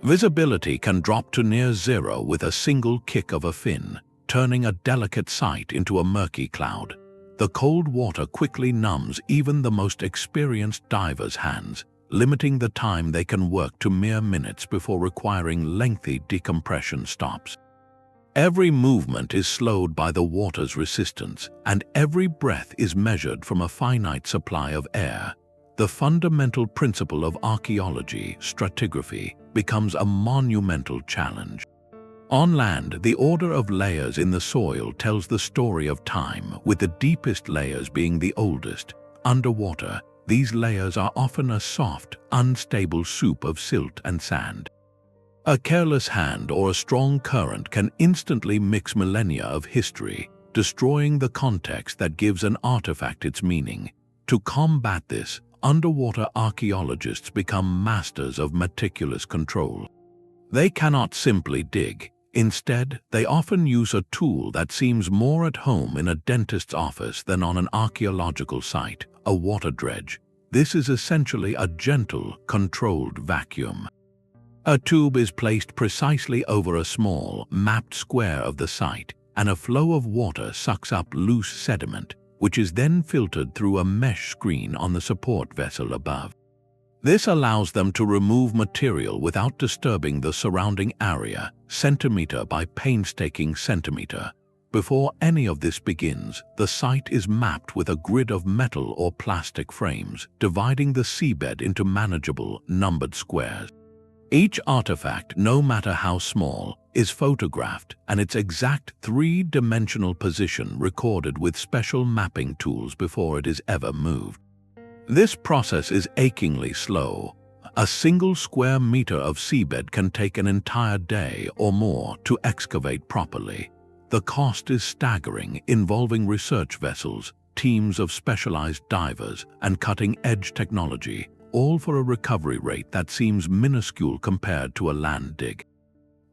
Visibility can drop to near zero with a single kick of a fin, turning a delicate sight into a murky cloud. The cold water quickly numbs even the most experienced divers' hands, limiting the time they can work to mere minutes before requiring lengthy decompression stops. Every movement is slowed by the water's resistance, and every breath is measured from a finite supply of air. The fundamental principle of archaeology, stratigraphy, becomes a monumental challenge. On land, the order of layers in the soil tells the story of time, with the deepest layers being the oldest. Underwater, these layers are often a soft, unstable soup of silt and sand. A careless hand or a strong current can instantly mix millennia of history, destroying the context that gives an artifact its meaning. To combat this, underwater archaeologists become masters of meticulous control. They cannot simply dig. Instead, they often use a tool that seems more at home in a dentist's office than on an archaeological site, a water dredge. This is essentially a gentle, controlled vacuum. A tube is placed precisely over a small, mapped square of the site, and a flow of water sucks up loose sediment, which is then filtered through a mesh screen on the support vessel above. This allows them to remove material without disturbing the surrounding area, centimeter by painstaking centimeter. Before any of this begins, the site is mapped with a grid of metal or plastic frames, dividing the seabed into manageable, numbered squares. Each artifact, no matter how small, is photographed and its exact three-dimensional position recorded with special mapping tools before it is ever moved. This process is achingly slow. A single square meter of seabed can take an entire day or more to excavate properly. The cost is staggering, involving research vessels, teams of specialized divers, and cutting-edge technology, all for a recovery rate that seems minuscule compared to a land dig.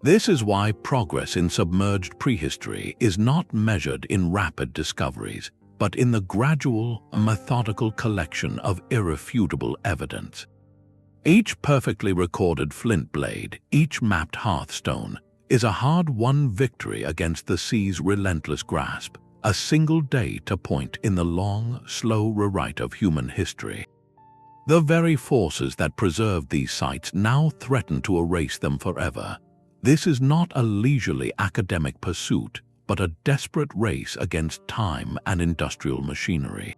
This is why progress in submerged prehistory is not measured in rapid discoveries, but in the gradual, methodical collection of irrefutable evidence. Each perfectly recorded flint blade, each mapped hearthstone, is a hard-won victory against the sea's relentless grasp, a single data point in the long, slow rewrite of human history. The very forces that preserved these sites now threaten to erase them forever. This is not a leisurely academic pursuit, but a desperate race against time and industrial machinery.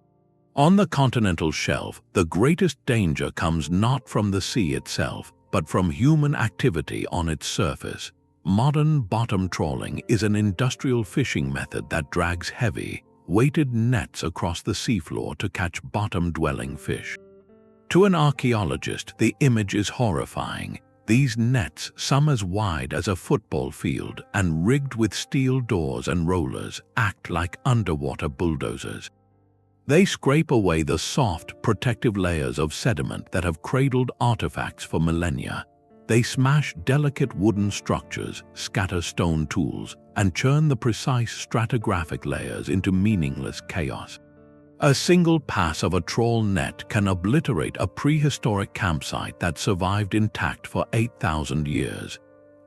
On the continental shelf, the greatest danger comes not from the sea itself, but from human activity on its surface. Modern bottom trawling is an industrial fishing method that drags heavy, weighted nets across the seafloor to catch bottom-dwelling fish. To an archaeologist, the image is horrifying. These nets, some as wide as a football field and rigged with steel doors and rollers, act like underwater bulldozers. They scrape away the soft, protective layers of sediment that have cradled artifacts for millennia. They smash delicate wooden structures, scatter stone tools, and churn the precise stratigraphic layers into meaningless chaos. A single pass of a trawl net can obliterate a prehistoric campsite that survived intact for 8,000 years.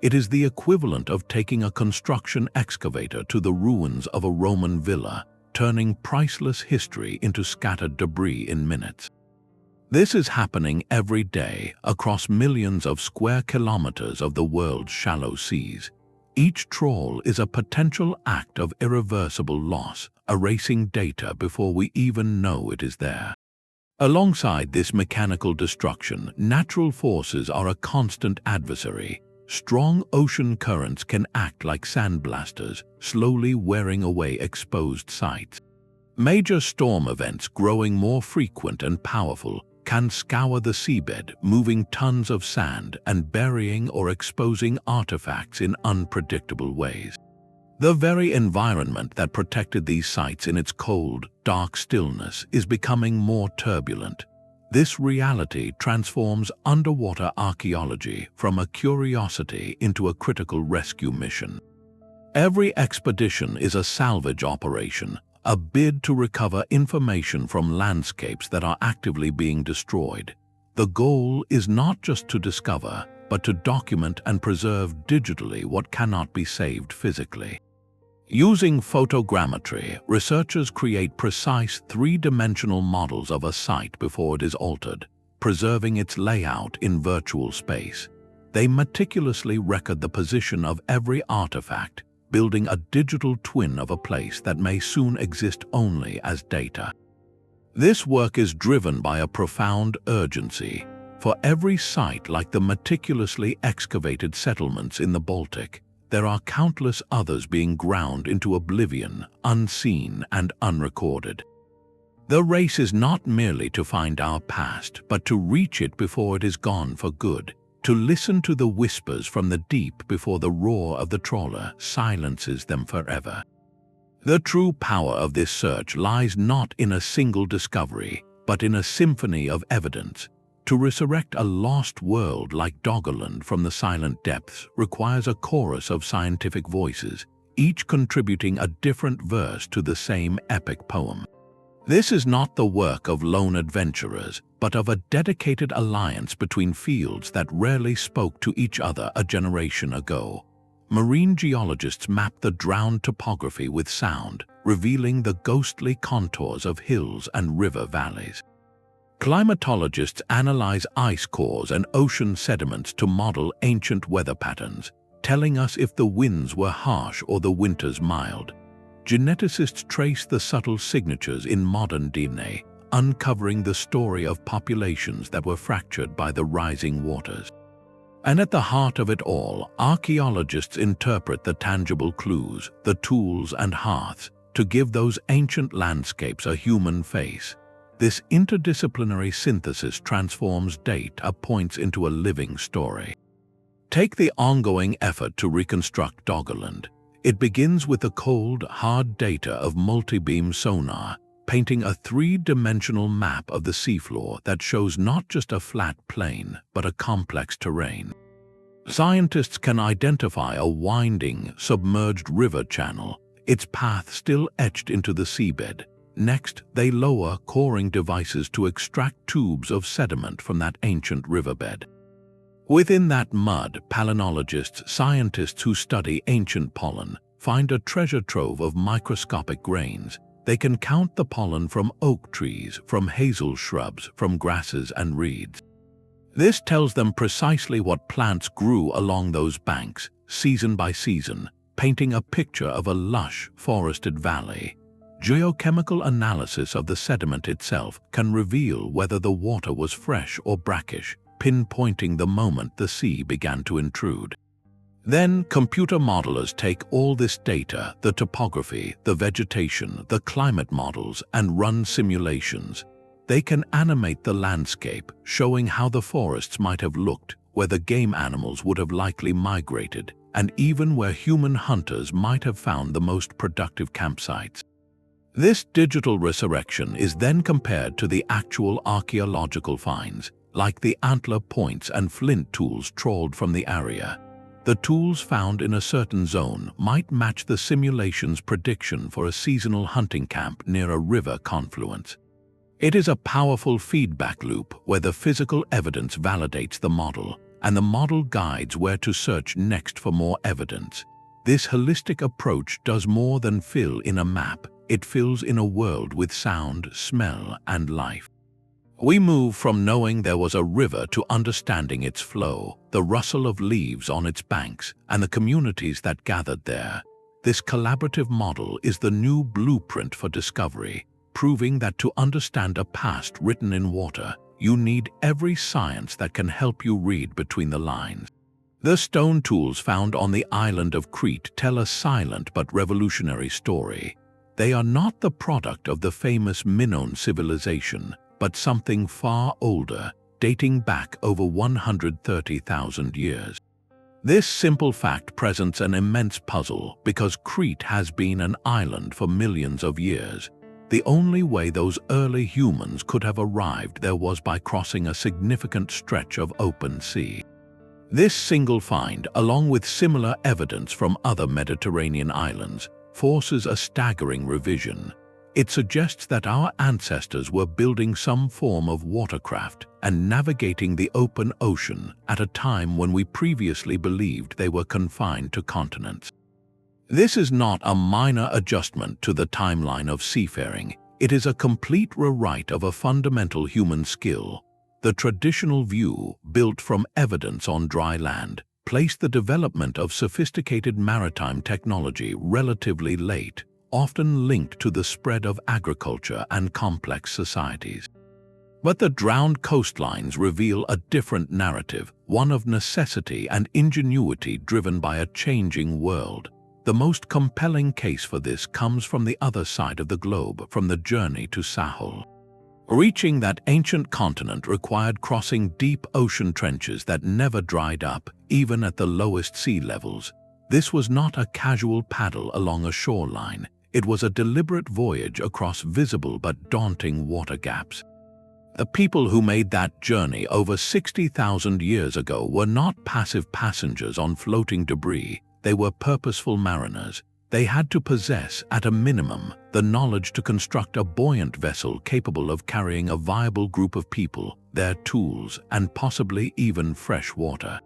It is the equivalent of taking a construction excavator to the ruins of a Roman villa, turning priceless history into scattered debris in minutes. This is happening every day across millions of square kilometers of the world's shallow seas. Each trawl is a potential act of irreversible loss, erasing data before we even know it is there. Alongside this mechanical destruction, natural forces are a constant adversary. Strong ocean currents can act like sandblasters, slowly wearing away exposed sites. Major storm events, growing more frequent and powerful, can scour the seabed, moving tons of sand and burying or exposing artifacts in unpredictable ways. The very environment that protected these sites in its cold, dark stillness is becoming more turbulent. This reality transforms underwater archaeology from a curiosity into a critical rescue mission. Every expedition is a salvage operation, a bid to recover information from landscapes that are actively being destroyed. The goal is not just to discover, but to document and preserve digitally what cannot be saved physically. Using photogrammetry, researchers create precise three-dimensional models of a site before it is altered, preserving its layout in virtual space. They meticulously record the position of every artifact, building a digital twin of a place that may soon exist only as data. This work is driven by a profound urgency. For every site like the meticulously excavated settlements in the Baltic, there are countless others being ground into oblivion, unseen and unrecorded. The race is not merely to find our past, but to reach it before it is gone for good, to listen to the whispers from the deep before the roar of the trawler silences them forever. The true power of this search lies not in a single discovery, but in a symphony of evidence. To resurrect a lost world like Doggerland from the silent depths requires a chorus of scientific voices, each contributing a different verse to the same epic poem. This is not the work of lone adventurers, but of a dedicated alliance between fields that rarely spoke to each other a generation ago. Marine geologists map the drowned topography with sound, revealing the ghostly contours of hills and river valleys. Climatologists analyze ice cores and ocean sediments to model ancient weather patterns, telling us if the winds were harsh or the winters mild. Geneticists trace the subtle signatures in modern DNA, uncovering the story of populations that were fractured by the rising waters. And at the heart of it all, archaeologists interpret the tangible clues, the tools and hearths, to give those ancient landscapes a human face. This interdisciplinary synthesis transforms data points into a living story. Take the ongoing effort to reconstruct Doggerland. It begins with the cold, hard data of multibeam sonar, painting a three-dimensional map of the seafloor that shows not just a flat plain, but a complex terrain. Scientists can identify a winding, submerged river channel, its path still etched into the seabed. Next, they lower coring devices to extract tubes of sediment from that ancient riverbed. Within that mud, palynologists, scientists who study ancient pollen, find a treasure trove of microscopic grains. They can count the pollen from oak trees, from hazel shrubs, from grasses and reeds. This tells them precisely what plants grew along those banks, season by season, painting a picture of a lush, forested valley. Geochemical analysis of the sediment itself can reveal whether the water was fresh or brackish, pinpointing the moment the sea began to intrude. Then, computer modelers take all this data, the topography, the vegetation, the climate models, and run simulations. They can animate the landscape, showing how the forests might have looked, where the game animals would have likely migrated, and even where human hunters might have found the most productive campsites. This digital resurrection is then compared to the actual archaeological finds, like the antler points and flint tools trawled from the area. The tools found in a certain zone might match the simulation's prediction for a seasonal hunting camp near a river confluence. It is a powerful feedback loop where the physical evidence validates the model, and the model guides where to search next for more evidence. This holistic approach does more than fill in a map. It fills in a world with sound, smell, and life. We move from knowing there was a river to understanding its flow, the rustle of leaves on its banks, and the communities that gathered there. This collaborative model is the new blueprint for discovery, proving that to understand a past written in water, you need every science that can help you read between the lines. The stone tools found on the island of Crete tell a silent but revolutionary story. They are not the product of the famous Minoan civilization, but something far older, dating back over 130,000 years. This simple fact presents an immense puzzle because Crete has been an island for millions of years. The only way those early humans could have arrived there was by crossing a significant stretch of open sea. This single find, along with similar evidence from other Mediterranean islands, forces a staggering revision. It suggests that our ancestors were building some form of watercraft and navigating the open ocean at a time when we previously believed they were confined to continents. This is not a minor adjustment to the timeline of seafaring. It is a complete rewrite of a fundamental human skill. The traditional view, built from evidence on dry land, placed the development of sophisticated maritime technology relatively late, often linked to the spread of agriculture and complex societies. But the drowned coastlines reveal a different narrative, one of necessity and ingenuity driven by a changing world. The most compelling case for this comes from the other side of the globe, from the journey to Sahul. Reaching that ancient continent required crossing deep ocean trenches that never dried up, even at the lowest sea levels. This was not a casual paddle along a shoreline. It was a deliberate voyage across visible but daunting water gaps. The people who made that journey over 60,000 years ago were not passive passengers on floating debris. They were purposeful mariners. They had to possess, at a minimum, the knowledge to construct a buoyant vessel capable of carrying a viable group of people, their tools, and possibly even fresh water.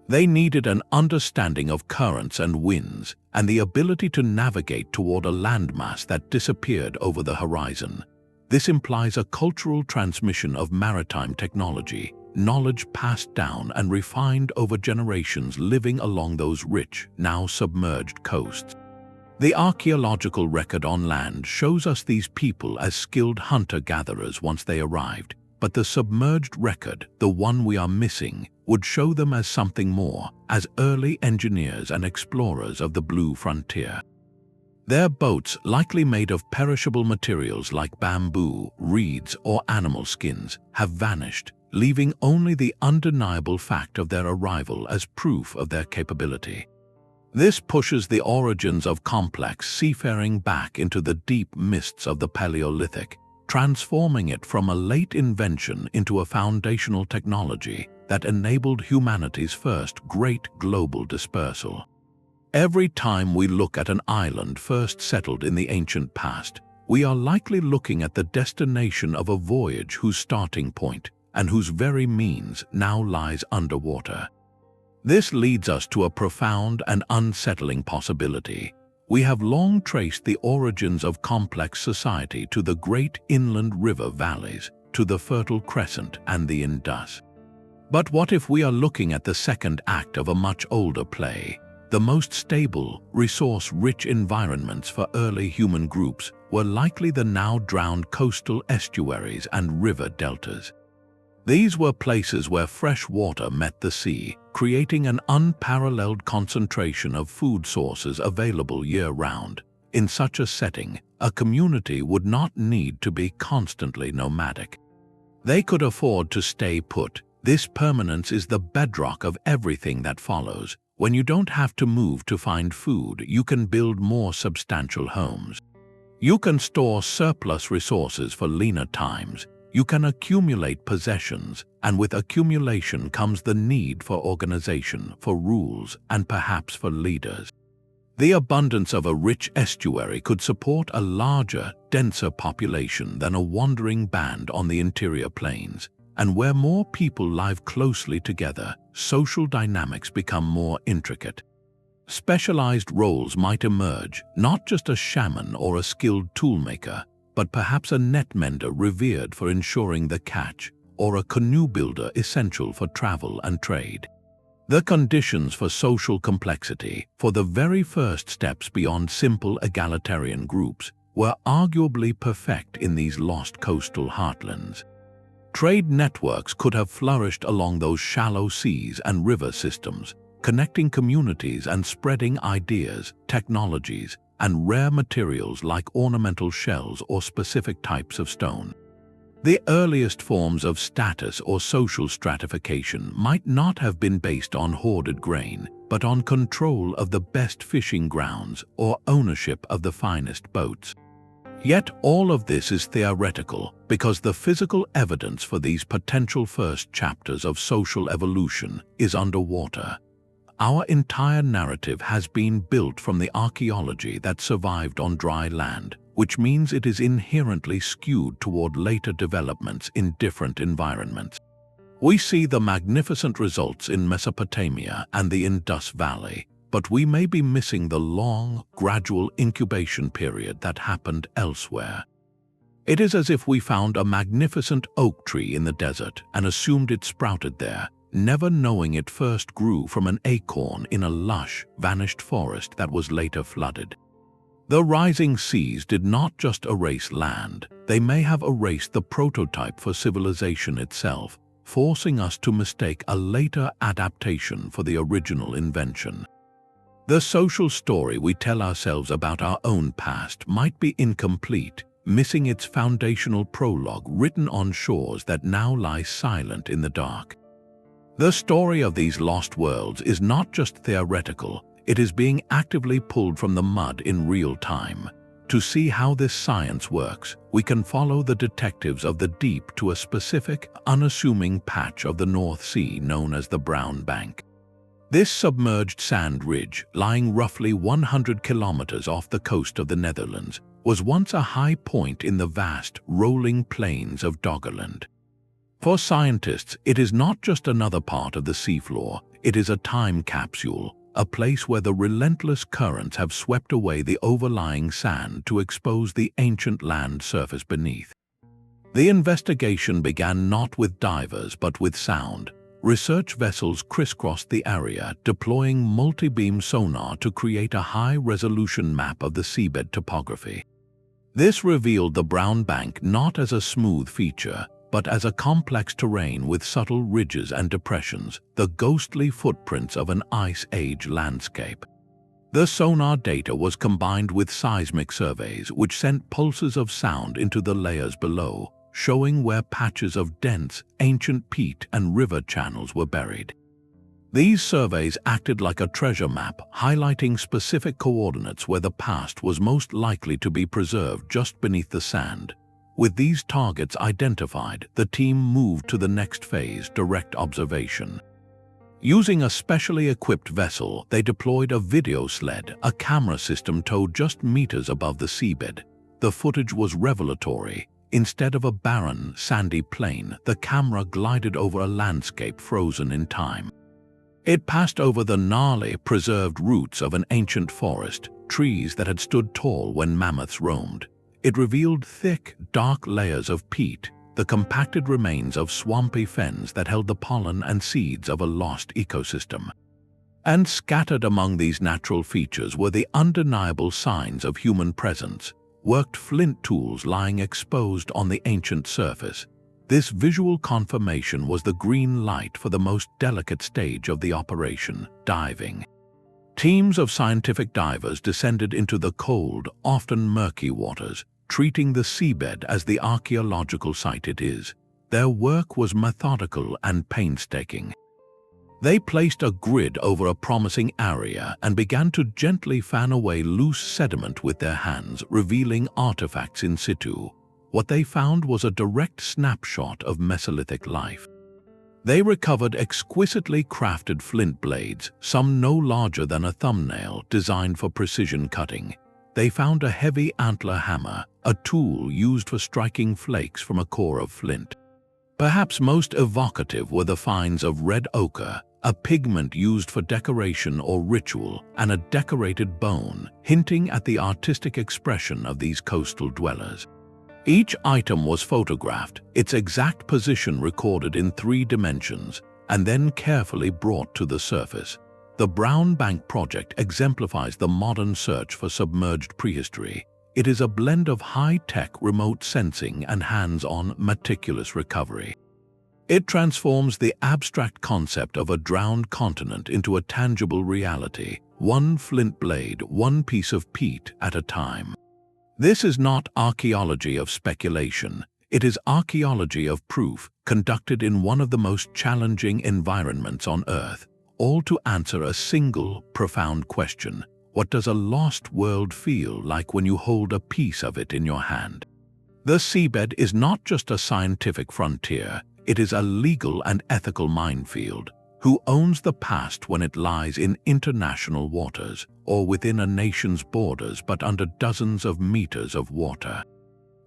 They needed an understanding of currents and winds, and the ability to navigate toward a landmass that disappeared over the horizon. This implies a cultural transmission of maritime technology, knowledge passed down and refined over generations living along those rich, now submerged coasts. The archaeological record on land shows us these people as skilled hunter-gatherers once they arrived, but the submerged record, the one we are missing, would show them as something more, as early engineers and explorers of the blue frontier. Their boats, likely made of perishable materials like bamboo, reeds, or animal skins, have vanished, leaving only the undeniable fact of their arrival as proof of their capability. This pushes the origins of complex seafaring back into the deep mists of the Paleolithic, transforming it from a late invention into a foundational technology that enabled humanity's first great global dispersal. Every time we look at an island first settled in the ancient past, we are likely looking at the destination of a voyage whose starting point and whose very means now lies underwater. This leads us to a profound and unsettling possibility. we have long traced the origins of complex society to the great inland river valleys, to the Fertile Crescent and the Indus. But what if we are looking at the second act of a much older play? The most stable, resource-rich environments for early human groups were likely the now drowned coastal estuaries and river deltas. These were places where fresh water met the sea, creating an unparalleled concentration of food sources available year-round. In such a setting, a community would not need to be constantly nomadic. They could afford to stay put. This permanence is the bedrock of everything that follows. When you don't have to move to find food, you can build more substantial homes. You can store surplus resources for leaner times. You can accumulate possessions, and with accumulation comes the need for organization, for rules, and perhaps for leaders. The abundance of a rich estuary could support a larger, denser population than a wandering band on the interior plains. And where more people live closely together, social dynamics become more intricate. Specialized roles might emerge, not just a shaman or a skilled toolmaker, but perhaps a net mender revered for ensuring the catch, or a canoe builder essential for travel and trade. The conditions for social complexity, for the very first steps beyond simple egalitarian groups, were arguably perfect in these lost coastal heartlands. Trade networks could have flourished along those shallow seas and river systems, connecting communities and spreading ideas, technologies, and rare materials like ornamental shells or specific types of stone. The earliest forms of status or social stratification might not have been based on hoarded grain, but on control of the best fishing grounds or ownership of the finest boats. Yet all of this is theoretical because the physical evidence for these potential first chapters of social evolution is underwater. Our entire narrative has been built from the archaeology that survived on dry land, which means it is inherently skewed toward later developments in different environments. We see the magnificent results in Mesopotamia and the Indus Valley, but we may be missing the long, gradual incubation period that happened elsewhere. It is as if we found a magnificent oak tree in the desert and assumed it sprouted there, never knowing it first grew from an acorn in a lush, vanished forest that was later flooded. The rising seas did not just erase land, they may have erased the prototype for civilization itself, forcing us to mistake a later adaptation for the original invention. The social story we tell ourselves about our own past might be incomplete, missing its foundational prologue written on shores that now lie silent in the dark. The story of these lost worlds is not just theoretical, it is being actively pulled from the mud in real time. To see how this science works, we can follow the detectives of the deep to a specific, unassuming patch of the North Sea known as the Brown Bank. This submerged sand ridge, lying roughly 100 kilometers off the coast of the Netherlands, was once a high point in the vast, rolling plains of Doggerland. For scientists, it is not just another part of the seafloor, it is a time capsule, a place where the relentless currents have swept away the overlying sand to expose the ancient land surface beneath. The investigation began not with divers but with sound. Research vessels crisscrossed the area, deploying multibeam sonar to create a high-resolution map of the seabed topography. This revealed the Brown Bank not as a smooth feature, but as a complex terrain with subtle ridges and depressions, the ghostly footprints of an Ice Age landscape. The sonar data was combined with seismic surveys which sent pulses of sound into the layers below, showing where patches of dense, ancient peat and river channels were buried. These surveys acted like a treasure map, highlighting specific coordinates where the past was most likely to be preserved just beneath the sand. With these targets identified, the team moved to the next phase, direct observation. Using a specially equipped vessel, they deployed a video sled, a camera system towed just meters above the seabed. The footage was revelatory. Instead of a barren, sandy plain, the camera glided over a landscape frozen in time. It passed over the gnarly, preserved roots of an ancient forest, trees that had stood tall when mammoths roamed. It revealed thick, dark layers of peat, the compacted remains of swampy fens that held the pollen and seeds of a lost ecosystem. And scattered among these natural features were the undeniable signs of human presence, worked flint tools lying exposed on the ancient surface. This visual confirmation was the green light for the most delicate stage of the operation, diving. Teams of scientific divers descended into the cold, often murky waters, treating the seabed as the archaeological site it is. Their work was methodical and painstaking. They placed a grid over a promising area and began to gently fan away loose sediment with their hands, revealing artifacts in situ. What they found was a direct snapshot of Mesolithic life. They recovered exquisitely crafted flint blades, some no larger than a thumbnail, designed for precision cutting. They found a heavy antler hammer, a tool used for striking flakes from a core of flint. Perhaps most evocative were the finds of red ochre, a pigment used for decoration or ritual, and a decorated bone, hinting at the artistic expression of these coastal dwellers. Each item was photographed, its exact position recorded in 3 dimensions, and then carefully brought to the surface. The Brown Bank project exemplifies the modern search for submerged prehistory. It is a blend of high-tech remote sensing and hands-on, meticulous recovery. It transforms the abstract concept of a drowned continent into a tangible reality, one flint blade, one piece of peat at a time. This is not archaeology of speculation. It is archaeology of proof, conducted in one of the most challenging environments on Earth, all to answer a single, profound question. What does a lost world feel like when you hold a piece of it in your hand? The seabed is not just a scientific frontier, it is a legal and ethical minefield. Who owns the past when it lies in international waters, or within a nation's borders but under dozens of meters of water?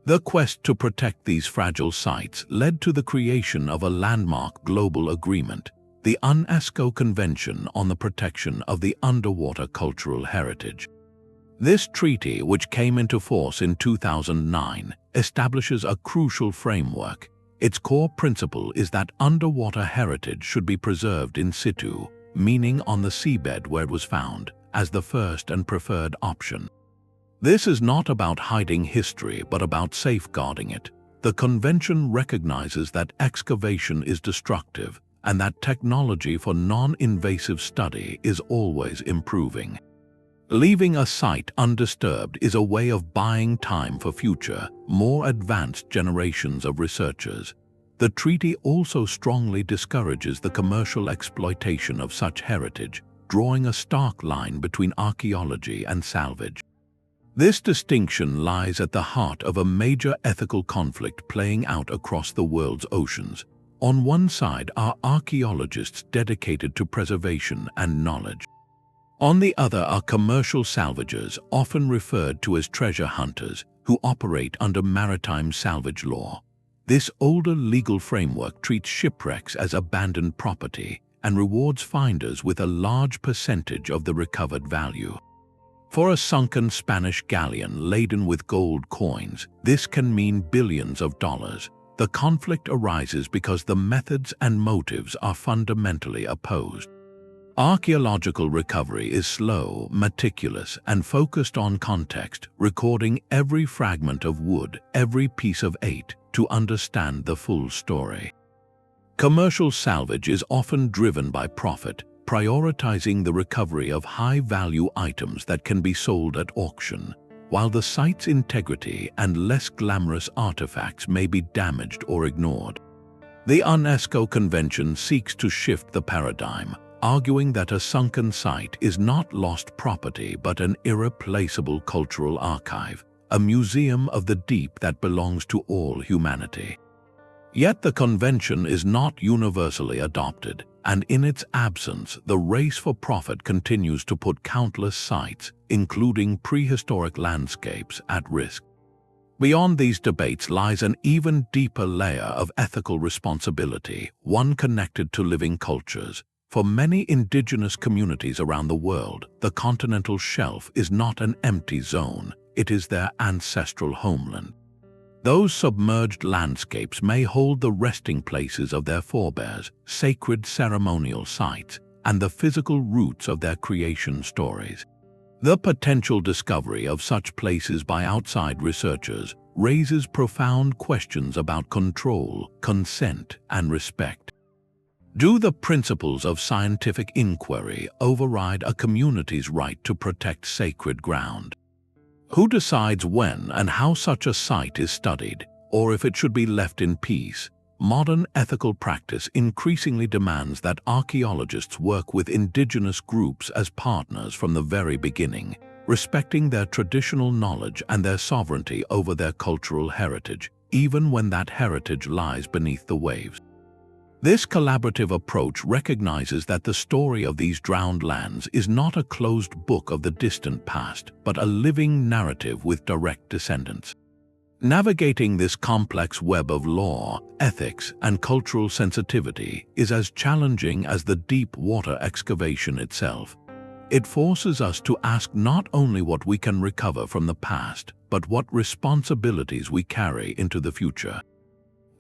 The quest to protect these fragile sites led to the creation of a landmark global agreement, the UNESCO Convention on the Protection of the Underwater Cultural Heritage. This treaty, which came into force in 2009, establishes a crucial framework. Its core principle is that underwater heritage should be preserved in situ, meaning on the seabed where it was found, as the first and preferred option. This is not about hiding history, but about safeguarding it. The Convention recognizes that excavation is destructive, and that technology for non-invasive study is always improving. Leaving a site undisturbed is a way of buying time for future, more advanced generations of researchers. The treaty also strongly discourages the commercial exploitation of such heritage, drawing a stark line between archaeology and salvage. This distinction lies at the heart of a major ethical conflict playing out across the world's oceans. On one side are archaeologists dedicated to preservation and knowledge. On the other are commercial salvagers, often referred to as treasure hunters, who operate under maritime salvage law. This older legal framework treats shipwrecks as abandoned property and rewards finders with a large percentage of the recovered value. For a sunken Spanish galleon laden with gold coins, this can mean billions of dollars. The conflict arises because the methods and motives are fundamentally opposed. Archaeological recovery is slow, meticulous, and focused on context, recording every fragment of wood, every piece of eight, to understand the full story. Commercial salvage is often driven by profit, prioritizing the recovery of high-value items that can be sold at auction, while the site's integrity and less glamorous artifacts may be damaged or ignored. The UNESCO Convention seeks to shift the paradigm, arguing that a sunken site is not lost property but an irreplaceable cultural archive, a museum of the deep that belongs to all humanity. Yet the convention is not universally adopted, and in its absence, the race for profit continues to put countless sites, including prehistoric landscapes, at risk. Beyond these debates lies an even deeper layer of ethical responsibility, one connected to living cultures. For many indigenous communities around the world, the continental shelf is not an empty zone, it is their ancestral homeland. Those submerged landscapes may hold the resting places of their forebears, sacred ceremonial sites, and the physical roots of their creation stories. The potential discovery of such places by outside researchers raises profound questions about control, consent, and respect. Do the principles of scientific inquiry override a community's right to protect sacred ground? Who decides when and how such a site is studied, or if it should be left in peace? Modern ethical practice increasingly demands that archaeologists work with indigenous groups as partners from the very beginning, respecting their traditional knowledge and their sovereignty over their cultural heritage, even when that heritage lies beneath the waves. This collaborative approach recognizes that the story of these drowned lands is not a closed book of the distant past, but a living narrative with direct descendants. Navigating this complex web of law, ethics, and cultural sensitivity is as challenging as the deep water excavation itself. It forces us to ask not only what we can recover from the past, but what responsibilities we carry into the future.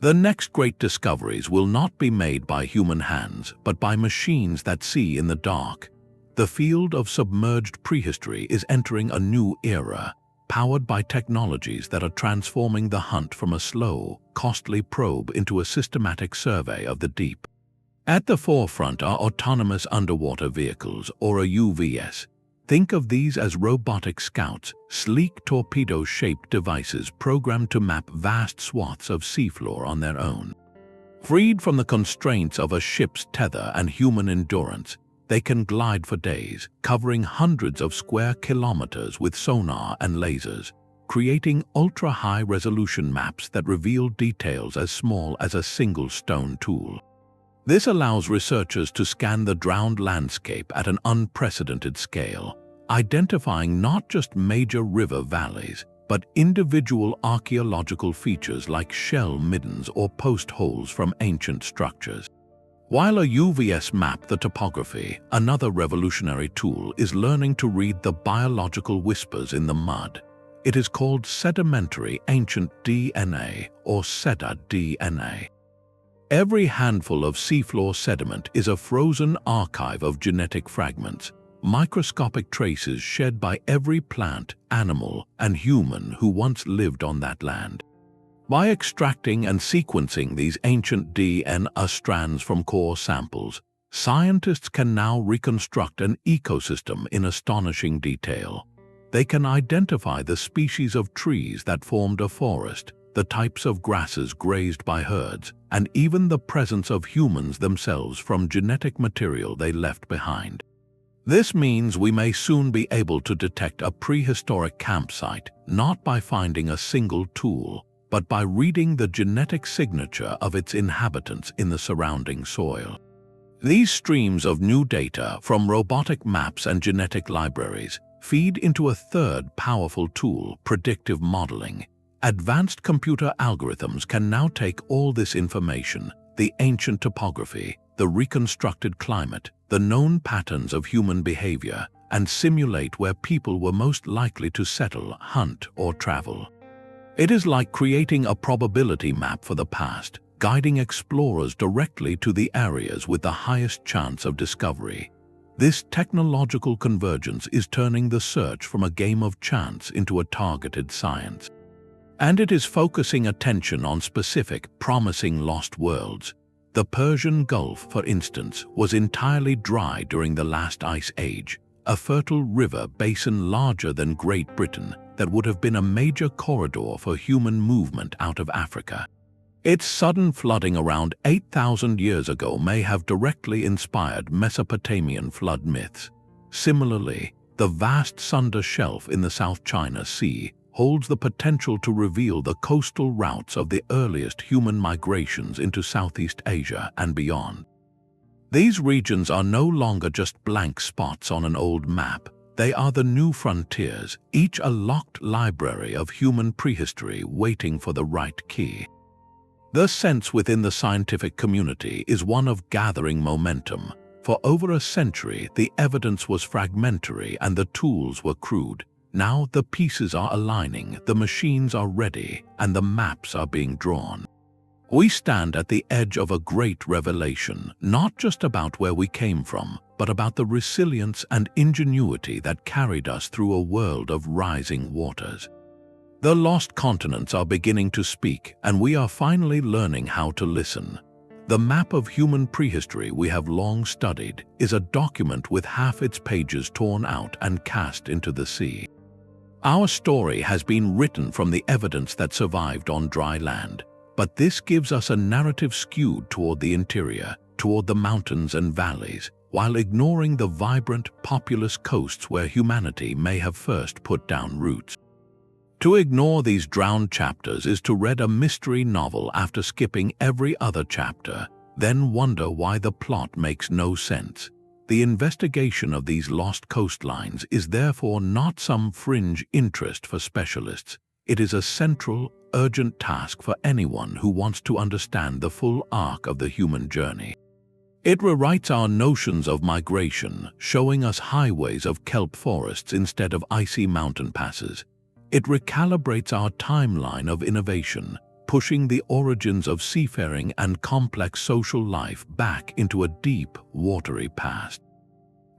The next great discoveries will not be made by human hands, but by machines that see in the dark. The field of submerged prehistory is entering a new era, powered by technologies that are transforming the hunt from a slow, costly probe into a systematic survey of the deep. At the forefront are autonomous underwater vehicles, or a UVS. Think of these as robotic scouts, sleek torpedo-shaped devices programmed to map vast swaths of seafloor on their own. Freed from the constraints of a ship's tether and human endurance, they can glide for days, covering hundreds of square kilometers with sonar and lasers, creating ultra-high-resolution maps that reveal details as small as a single stone tool. This allows researchers to scan the drowned landscape at an unprecedented scale, identifying not just major river valleys, but individual archaeological features like shell middens or post holes from ancient structures. While a UVS maps the topography, another revolutionary tool is learning to read the biological whispers in the mud. It is called sedimentary ancient DNA, or SEDA-DNA. Every handful of seafloor sediment is a frozen archive of genetic fragments, microscopic traces shed by every plant, animal, and human who once lived on that land. By extracting and sequencing these ancient DNA strands from core samples, scientists can now reconstruct an ecosystem in astonishing detail. They can identify the species of trees that formed a forest, the types of grasses grazed by herds, and even the presence of humans themselves from genetic material they left behind. This means we may soon be able to detect a prehistoric campsite not by finding a single tool, but by reading the genetic signature of its inhabitants in the surrounding soil. These streams of new data from robotic maps and genetic libraries feed into a third powerful tool, predictive modeling. Advanced computer algorithms can now take all this information, the ancient topography, the reconstructed climate, the known patterns of human behavior, and simulate where people were most likely to settle, hunt, or travel. It is like creating a probability map for the past, guiding explorers directly to the areas with the highest chance of discovery. This technological convergence is turning the search from a game of chance into a targeted science. And it is focusing attention on specific, promising lost worlds. The Persian Gulf, for instance, was entirely dry during the last ice age, a fertile river basin larger than Great Britain that would have been a major corridor for human movement out of Africa. Its sudden flooding around 8,000 years ago may have directly inspired Mesopotamian flood myths. Similarly, the vast Sunda Shelf in the South China Sea holds the potential to reveal the coastal routes of the earliest human migrations into Southeast Asia and beyond. These regions are no longer just blank spots on an old map. They are the new frontiers, each a locked library of human prehistory waiting for the right key. The sense within the scientific community is one of gathering momentum. For over a century, the evidence was fragmentary and the tools were crude. Now the pieces are aligning, the machines are ready, and the maps are being drawn. We stand at the edge of a great revelation, not just about where we came from, but about the resilience and ingenuity that carried us through a world of rising waters. The lost continents are beginning to speak, and we are finally learning how to listen. The map of human prehistory we have long studied is a document with half its pages torn out and cast into the sea. Our story has been written from the evidence that survived on dry land, but this gives us a narrative skewed toward the interior, toward the mountains and valleys, while ignoring the vibrant, populous coasts where humanity may have first put down roots. To ignore these drowned chapters is to read a mystery novel after skipping every other chapter, then wonder why the plot makes no sense. The investigation of these lost coastlines is therefore not some fringe interest for specialists. It is a central, urgent task for anyone who wants to understand the full arc of the human journey. It rewrites our notions of migration, showing us highways of kelp forests instead of icy mountain passes. It recalibrates our timeline of innovation, pushing the origins of seafaring and complex social life back into a deep, watery past.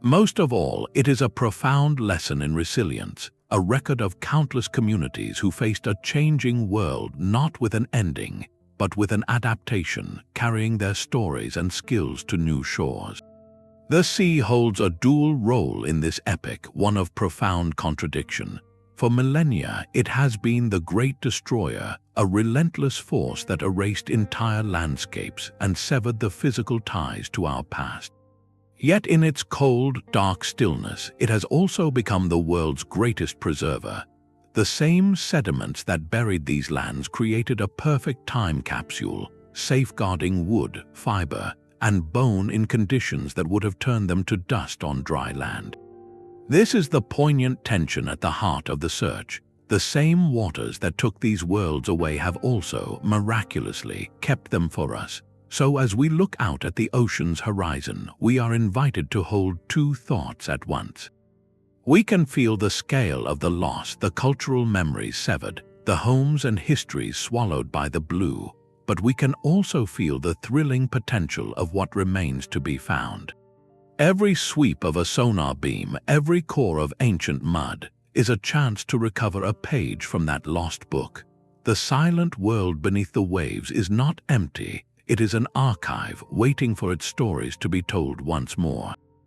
Most of all, it is a profound lesson in resilience, a record of countless communities who faced a changing world not with an ending, but with an adaptation, carrying their stories and skills to new shores. The sea holds a dual role in this epic, one of profound contradiction. For millennia, it has been the great destroyer, a relentless force that erased entire landscapes and severed the physical ties to our past. Yet in its cold, dark stillness, it has also become the world's greatest preserver. The same sediments that buried these lands created a perfect time capsule, safeguarding wood, fiber, and bone in conditions that would have turned them to dust on dry land. This is the poignant tension at the heart of the search. The same waters that took these worlds away have also, miraculously, kept them for us. So as we look out at the ocean's horizon, we are invited to hold two thoughts at once. We can feel the scale of the loss, the cultural memories severed, the homes and histories swallowed by the blue, but we can also feel the thrilling potential of what remains to be found. Every sweep of a sonar beam, every core of ancient mud, is a chance to recover a page from that lost book. The silent world beneath the waves is not empty. It is an archive waiting for its stories to be told once more.